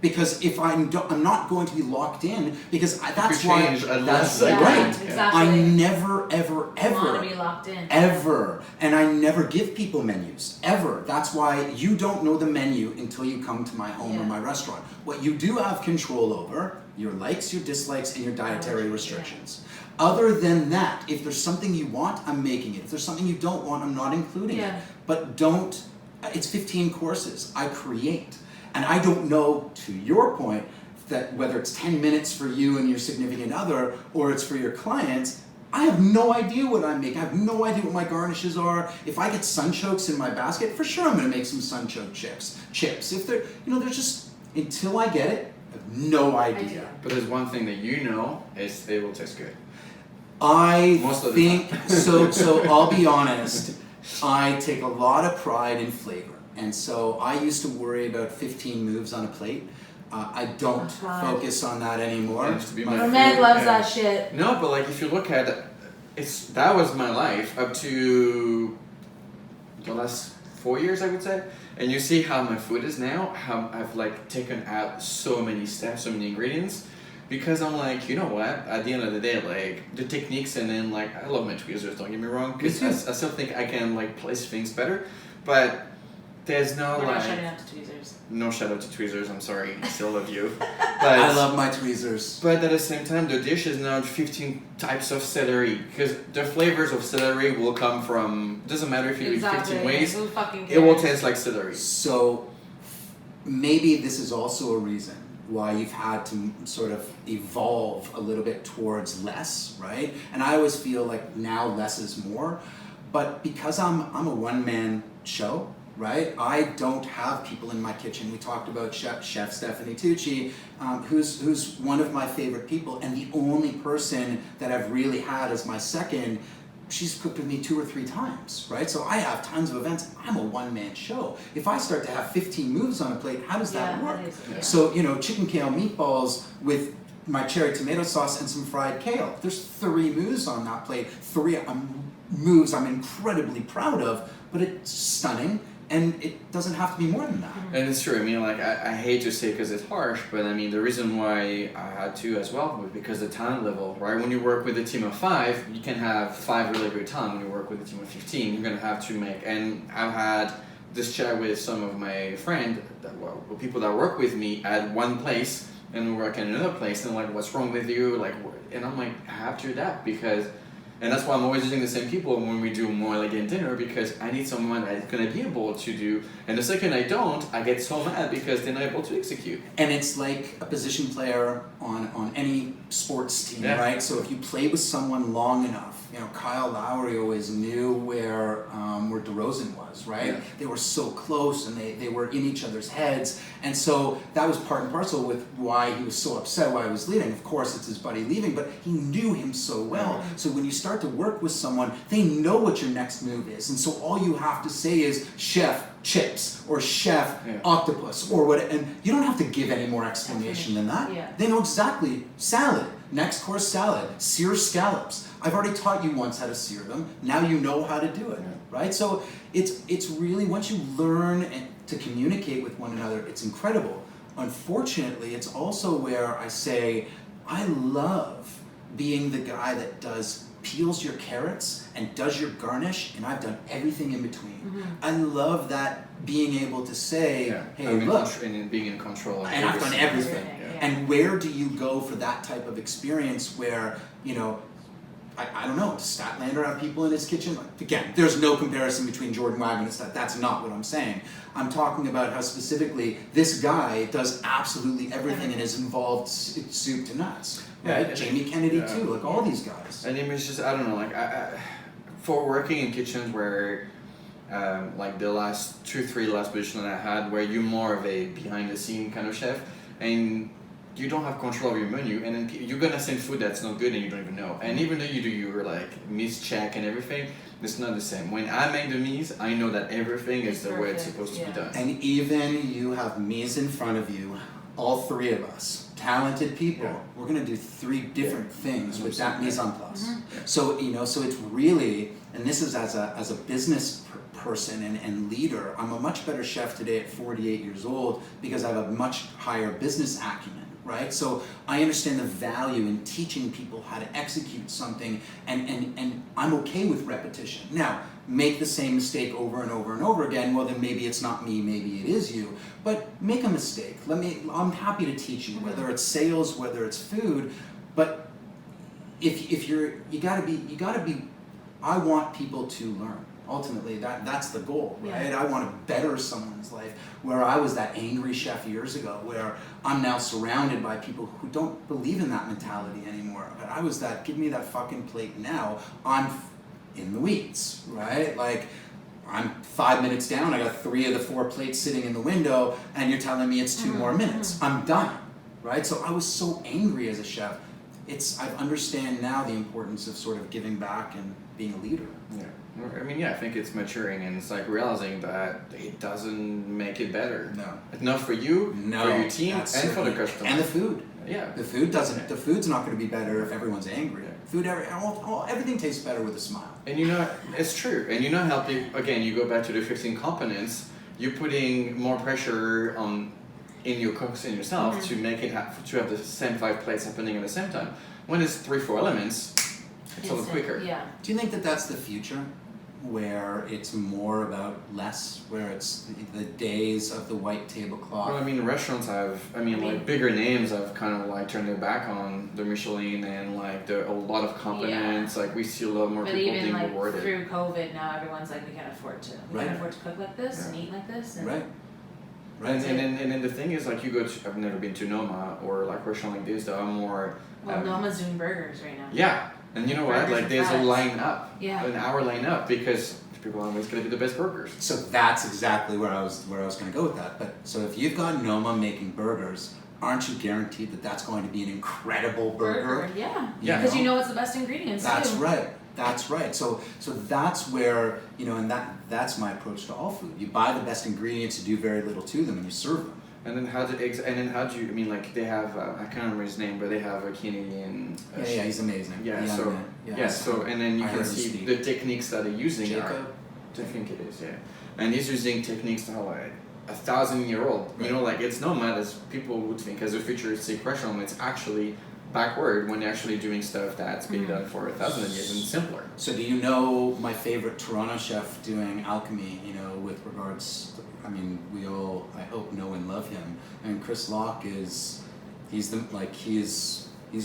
Because if I'm not going to be locked in, because that's why, that's right. Exactly. I never, ever, want to be locked in. Ever. And I never give people menus, ever. That's why you don't know the menu until you come to my home or my restaurant. What you do have control over, your likes, your dislikes, and your dietary restrictions. Other than that, if there's something you want, I'm making it. If there's something you don't want, I'm not including it. But it's 15 courses. I create. And I don't know, to your point, that whether it's 10 minutes for you and your significant other, or it's for your clients, I have no idea what I'm making. I have no idea what my garnishes are. If I get sunchokes in my basket, for sure I'm going to make some sunchoke chips. If they're, they're just, until I get it, I have no idea. But there's one thing that you know is they will taste good. Most of the time. So I'll be honest, I take a lot of pride in flavor. And so I used to worry about 15 moves on a plate. I don't focus on that anymore. My man loves that shit. No, but like if you look at it, that was my life up to the last 4 years, I would say. And you see how my food is now, how I've like taken out so many steps, so many ingredients. Because I'm like, you know what, at the end of the day, like, the techniques and then like, I love my tweezers, don't get me wrong. Because I still think I can like place things better. But there's no We're like... not shouting out to tweezers. No shout out to tweezers, I'm sorry, I still love you. But I love my tweezers. But at the same time, the dish is not 15 types of celery. Because the flavors of celery will come from, doesn't matter if you eat 15 ways, Who fucking cares? it will taste like celery. So maybe this is also a reason why you've had to sort of evolve a little bit towards less, right? And I always feel like now less is more. But because I'm a one-man show, right? I don't have people in my kitchen. We talked about Chef Stephanie Tucci, who's one of my favorite people, and the only person that I've really had as my second. She's cooked with me 2 or 3 times, right? So I have tons of events. I'm a one-man show. If I start to have 15 moves on a plate, how does that work? So, chicken kale meatballs with my cherry tomato sauce and some fried kale. There's 3 moves on that plate. 3 moves I'm incredibly proud of, but it's stunning. And it doesn't have to be more than that. And it's true. I mean, like, I hate to say because it's harsh, but I mean, the reason why I had to as well was because the talent level, right? When you work with a team of 5, you can have 5 really good talent. When you work with a team of 15, you're going to have to make. And I've had this chat with some of my friends, people that work with me at one place, and we work in another place, and like, what's wrong with you? Like, and I'm like, I have to adapt because. And that's why I'm always using the same people when we do more like in dinner, because I need someone that's gonna be able to do. And the second I don't, I get so mad because they're not able to execute. And it's like a position player on any sports team, right? So if you play with someone long enough, you know, Kyle Lowry always knew where DeRozan was, right? Yeah. They were so close and they were in each other's heads. And so that was part and parcel with why he was so upset why he was leaving. Of course, it's his buddy leaving, but he knew him so well. So when you start to work with someone, they know what your next move is. And so all you have to say is, chef, chips, or chef, octopus, or what, and you don't have to give any more explanation than that. Yeah. They know exactly. Salad, next course salad, sear scallops. I've already taught you once how to sear them. Now you know how to do it, right? So it's really, once you learn to communicate with one another, it's incredible. Unfortunately, it's also where I say, I love being the guy that peels your carrots and does your garnish, and I've done everything in between. I love that, being able to say, hey, look, and being in control. And I've done everything. Yeah. And where do you go for that type of experience where, you know, I don't know, does Statlander have people in his kitchen? Like, again, there's no comparison between Jordan Wagman and Stat. That's not what I'm saying. I'm talking about how specifically this guy does absolutely everything and is involved soup to nuts. Right? Jamie Kennedy too, like all these guys. And it's just, I don't know, like for working in kitchens where like the last 2-3 last position that I had, where you're more of a behind the scene kind of chef, and you don't have control of your menu, and then you're gonna send food that's not good and you don't even know. And even though you do your like mise check and everything, it's not the same. When I make the mise, I know that everything is the way it's supposed to be done. And even you have mise in front of you, all three of us, talented people, we're gonna do 3 different things with that mise en place. So, you know, so it's really, and this is as a business person and leader, I'm a much better chef today at 48 years old because I have a much higher business acumen. Right? So I understand the value in teaching people how to execute something, and I'm okay with repetition. Now, make the same mistake over and over and over again, well then maybe it's not me, maybe it is you. But make a mistake. I'm happy to teach you, whether it's sales, whether it's food, but if you gotta be, I want people to learn. Ultimately, that's the goal, right? I want to better someone's life. Where I was that angry chef years ago, where I'm now surrounded by people who don't believe in that mentality anymore. But I was that, give me that fucking plate now. I'm in the weeds, right? Like, I'm 5 minutes down, I got 3 of the 4 plates sitting in the window, and you're telling me it's 2 more minutes. I'm done, right? So I was so angry as a chef. I understand now the importance of sort of giving back and being a leader. Yeah. I mean, I think it's maturing, and it's like realizing that it doesn't make it better. No. Not for you, for your team, and for the customer. And the food. Yeah. The food doesn't. The food's not going to be better if everyone's angry. Food, everything tastes better with a smile. And you know, it's true. And you're not helping. Again, you go back to the 15 components. You're putting more pressure on in your cooks and yourself to make it to have the same 5 plates happening at the same time. When it's 3-4 elements, it's a little quicker. Yeah. Do you think that that's the future, where it's more about less, where it's the days of the white tablecloth? Well, I mean, restaurants have, like bigger names have kind of like turned their back on the Michelin, and like a lot of components. Like we see a lot more people being rewarded. But even like through COVID now, everyone's like, we can't afford to. We can't afford to cook like this and eat like this. And Right. And then the thing is, like, you go to, I've never been to Noma or like restaurant like this that are more. Well, Noma's doing burgers right now. Yeah, and you know what? Burgers Like, and there's fries. a line up, Yeah. an hour line up, because people are always going to do the best burgers. So that's exactly where I was going to go with that. But so if you've got Noma making burgers, aren't you guaranteed that that's going to be an incredible burger? Yeah. Yeah. Because you know it's the best ingredients. That's too. right. That's right. So that's where, you know, and that's my approach to all food. You buy the best ingredients, you do very little to them, and you serve them. And then how do you? I mean, like they have I can't remember his name, but they have a Canadian. Yeah, he's amazing. Yeah. Young So man. So and then you I can heard him see speak. the techniques that they're using. Jacob? I think it is. Yeah. And he's using techniques that are like 1,000-year-old. You know, like it's not mad as people would think as a futuristic restaurant. It's actually backward when they're actually doing stuff that's been done for 1,000 years and simpler. So do you know my favorite Toronto chef doing alchemy, you know, with regards, I mean, we all, I hope, know and love him. And Chris Locke is He's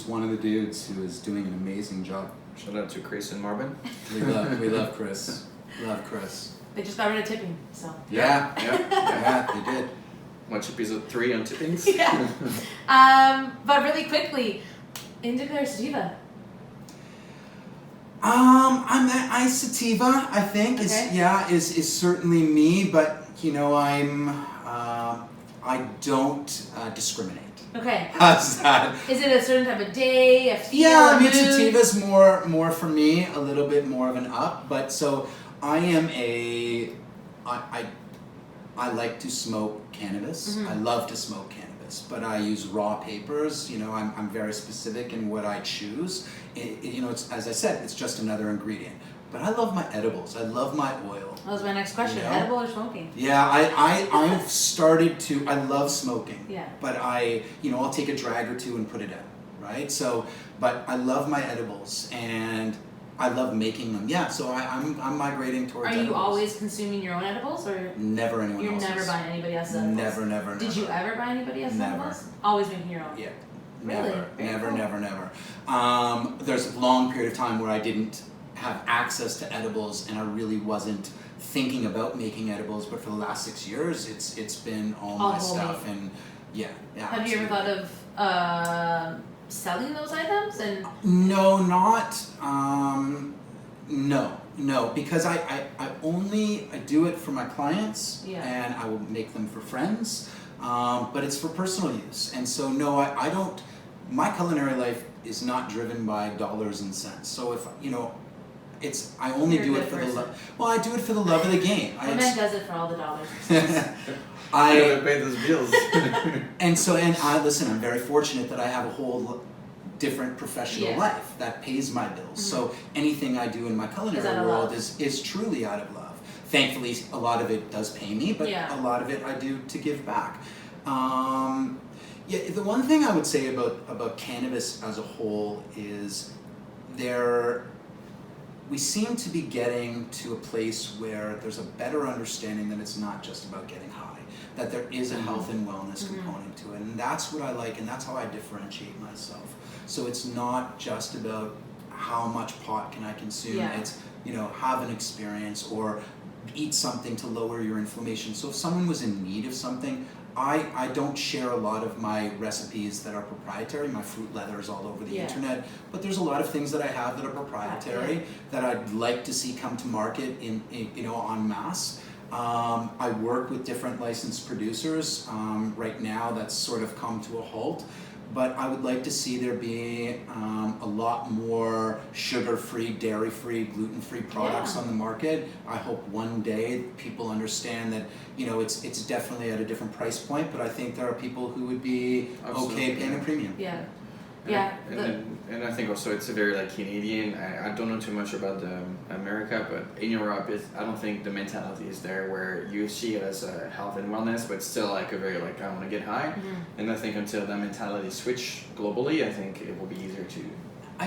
one of the dudes who is doing an amazing job. Shout out to Chris and Marvin. We love Chris. Love Chris. They just got rid of tipping, so. Yeah, Yeah. they did. Watch episode 3 on tippings. Yeah. But really quickly, indica or sativa? I'm that sativa, I think, Okay. is certainly me, but I don't discriminate. Okay. How's that? Is it a certain type of day, a feel, Yeah, a I mean, mood? sativa's more for me, a little bit more of an up, but so I am I like to smoke cannabis. Mhm. I love to smoke cannabis, but I use raw papers. I'm very specific in what I choose. It's, as I said, it's just another ingredient. But I love my edibles. I love my oil. That was my next question. You know? Edible or smoking? Yeah, I've started to. I love smoking. Yeah. But I'll take a drag or two and put it out, right? So, but I love my edibles and I love making them. Yeah. So I'm migrating towards. Are you edibles. always consuming your own edibles, or Never anyone you're else's. never buying anybody else's edibles? Never. Did you ever buy anybody else's Never. edibles? Always making your own. Yeah. Really? Never, Very never, cool. never. There's a long period of time where I didn't have access to edibles, and I really wasn't thinking about making edibles. But for the last 6 years, it's been all my All stuff, and yeah. Have you ever thought of selling those items? And No, not. No, because I do it for my clients, Yeah. and I will make them for friends, but it's for personal use, and so no, I don't. My culinary life is not driven by dollars and cents. So if I only You're a do good it for the person. love. Well, I do it for the love of the game. my man does it for all the dollars. I gotta pay those bills. And listen, I'm very fortunate that I have a whole different professional Yeah. life that pays my bills. So anything I do in my Is out culinary of world love. is truly out of love. Thankfully, a lot of it does pay me, but Yeah. a lot of it I do to give back. The one thing I would say about cannabis as a whole is we seem to be getting to a place where there's a better understanding that it's not just about getting high, that there is a health and wellness component to it, and that's what I like, and that's how I differentiate myself. So it's not just about how much pot can I consume, Yeah. it's have an experience or eat something to lower your inflammation. So if someone was in need of something, I don't share a lot of my recipes that are proprietary. My fruit leather is all over the Yeah. internet, but there's a lot of things that I have that are proprietary that I'd like to see come to market in en masse. I work with different licensed producers. Right now, that's sort of come to a halt. But I would like to see there be a lot more sugar-free, dairy-free, gluten-free products on the market. I hope one day people understand that it's definitely at a different price point, but I think there are people who would be okay paying a premium. Yeah. And I think also it's a very Canadian. I don't know too much about America, but in Europe, I don't think the mentality is there where you see it as a health and wellness, but still a very I want to get high. And I think until that mentality switch globally, I think it will be easier to.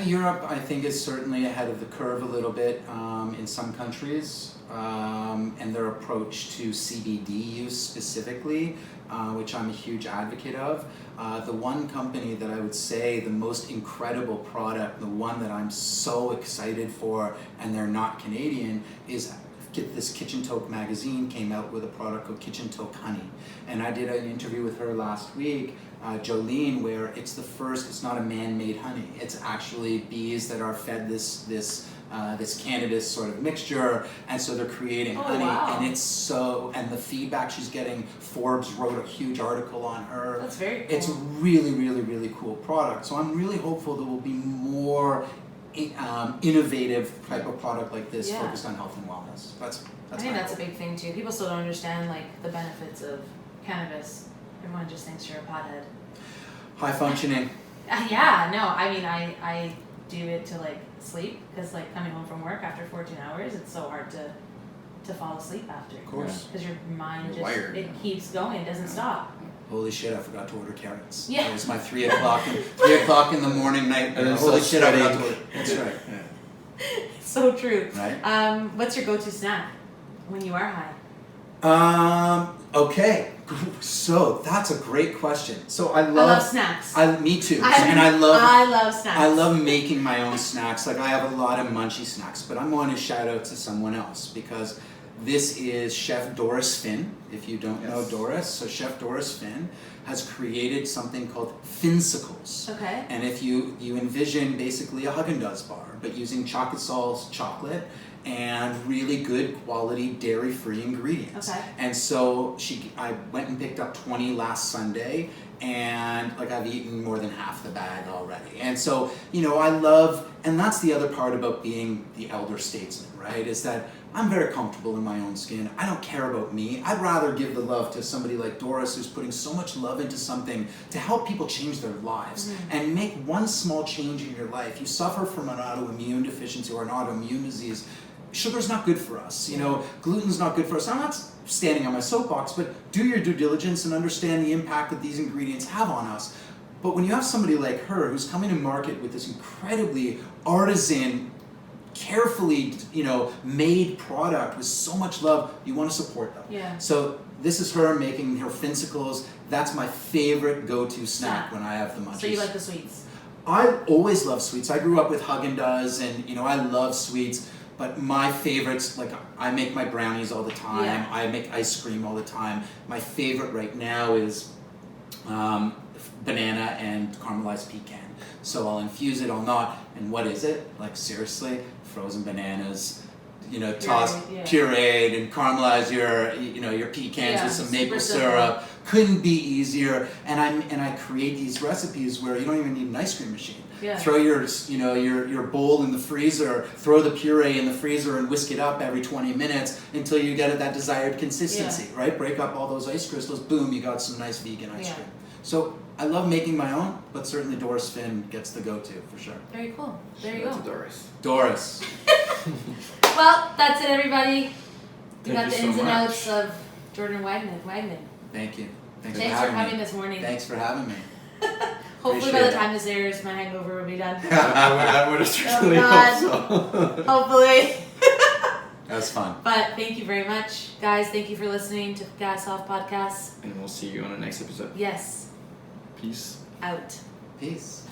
Europe, I think, is certainly ahead of the curve a little bit in some countries, and their approach to CBD use specifically, which I'm a huge advocate of. The one company that I would say the most incredible product, the one that I'm so excited for, and they're not Canadian, is this Kitchen Toke magazine came out with a product called Kitchen Toke Honey. And I did an interview with her last week, Jolene, where it's not a man-made honey. It's actually bees that are fed this cannabis sort of mixture, and so they're creating honey. Wow. And the feedback she's getting, Forbes wrote a huge article on her. That's very cool. It's a really, really, really cool product. So I'm really hopeful there will be more innovative type of product like this focused on health and wellness. That's I think that's a big thing too. People still don't understand the benefits of cannabis. Everyone just thinks you're a pothead. High functioning. Yeah, no, I mean I do it to sleep because coming home from work after 14 hours, it's so hard to fall asleep after. Of course. Because your mind You're wired. it keeps going, it doesn't stop. Holy shit! I forgot to order carrots. Yeah. It was my 3 o'clock in the morning night. And then Holy start shit! I forgot sweating. to order. That's right. So true. Right. What's your go-to snack when you are high? Okay, so that's a great question. So I I love love snacks. me too, I love snacks. I love making my own snacks. Like I have a lot of munchy snacks, but I'm going to shout out to someone else because this is Chef Doris Finn. If you don't know Doris, so Chef Doris Finn has created something called Finsicles. Okay. And if you envision basically a Haagen-Dazs bar, but using chocolate sauce chocolate and really good quality dairy-free ingredients. Okay. And so I went and picked up 20 last Sunday, and like I've eaten more than half the bag already. And so, I love, and that's the other part about being the elder statesman, right? Is that I'm very comfortable in my own skin. I don't care about me. I'd rather give the love to somebody like Doris who's putting so much love into something to help people change their lives and make one small change in your life. You suffer from an autoimmune deficiency or an autoimmune disease. Sugar's not good for us, gluten's not good for us. I'm not standing on my soapbox, but do your due diligence and understand the impact that these ingredients have on us. But when you have somebody like her who's coming to market with this incredibly artisan, carefully, made product with so much love, you want to support them. Yeah. So this is her making her Finsicles. That's my favorite go-to snack when I have the munchies. So you like the sweets? I always love sweets. I grew up with Haagen-Dazs and, I love sweets. But my favorites, like I make my brownies all the time. Yeah. I make ice cream all the time. My favorite right now is banana and caramelized pecan. So I'll infuse it, I'll not. And what is it? Like seriously, frozen bananas, pureed and caramelize your pecans with some maple syrup. Couldn't be easier. And I create these recipes where you don't even need an ice cream machine. Yeah. Throw your bowl in the freezer, throw the puree in the freezer and whisk it up every 20 minutes until you get that desired consistency, right? Break up all those ice crystals, boom, you got some nice vegan ice cream. So I love making my own, but certainly Doris Finn gets the go-to for sure. Very cool. There you Shout go. out to Doris. Doris. Well, that's it, everybody. You got Thank the you so ins and much. outs of Jordan Wagman. Thank you. Thanks Thanks for for having coming me. this morning. Thanks for having me. Hopefully by Appreciate the time this airs, my hangover will be done. I would have certainly God. hoped so. Hopefully. That was fun. But thank you very much. Guys, thank you for listening to Gas Off Podcast. And we'll see you on the next episode. Yes. Peace. Out. Peace.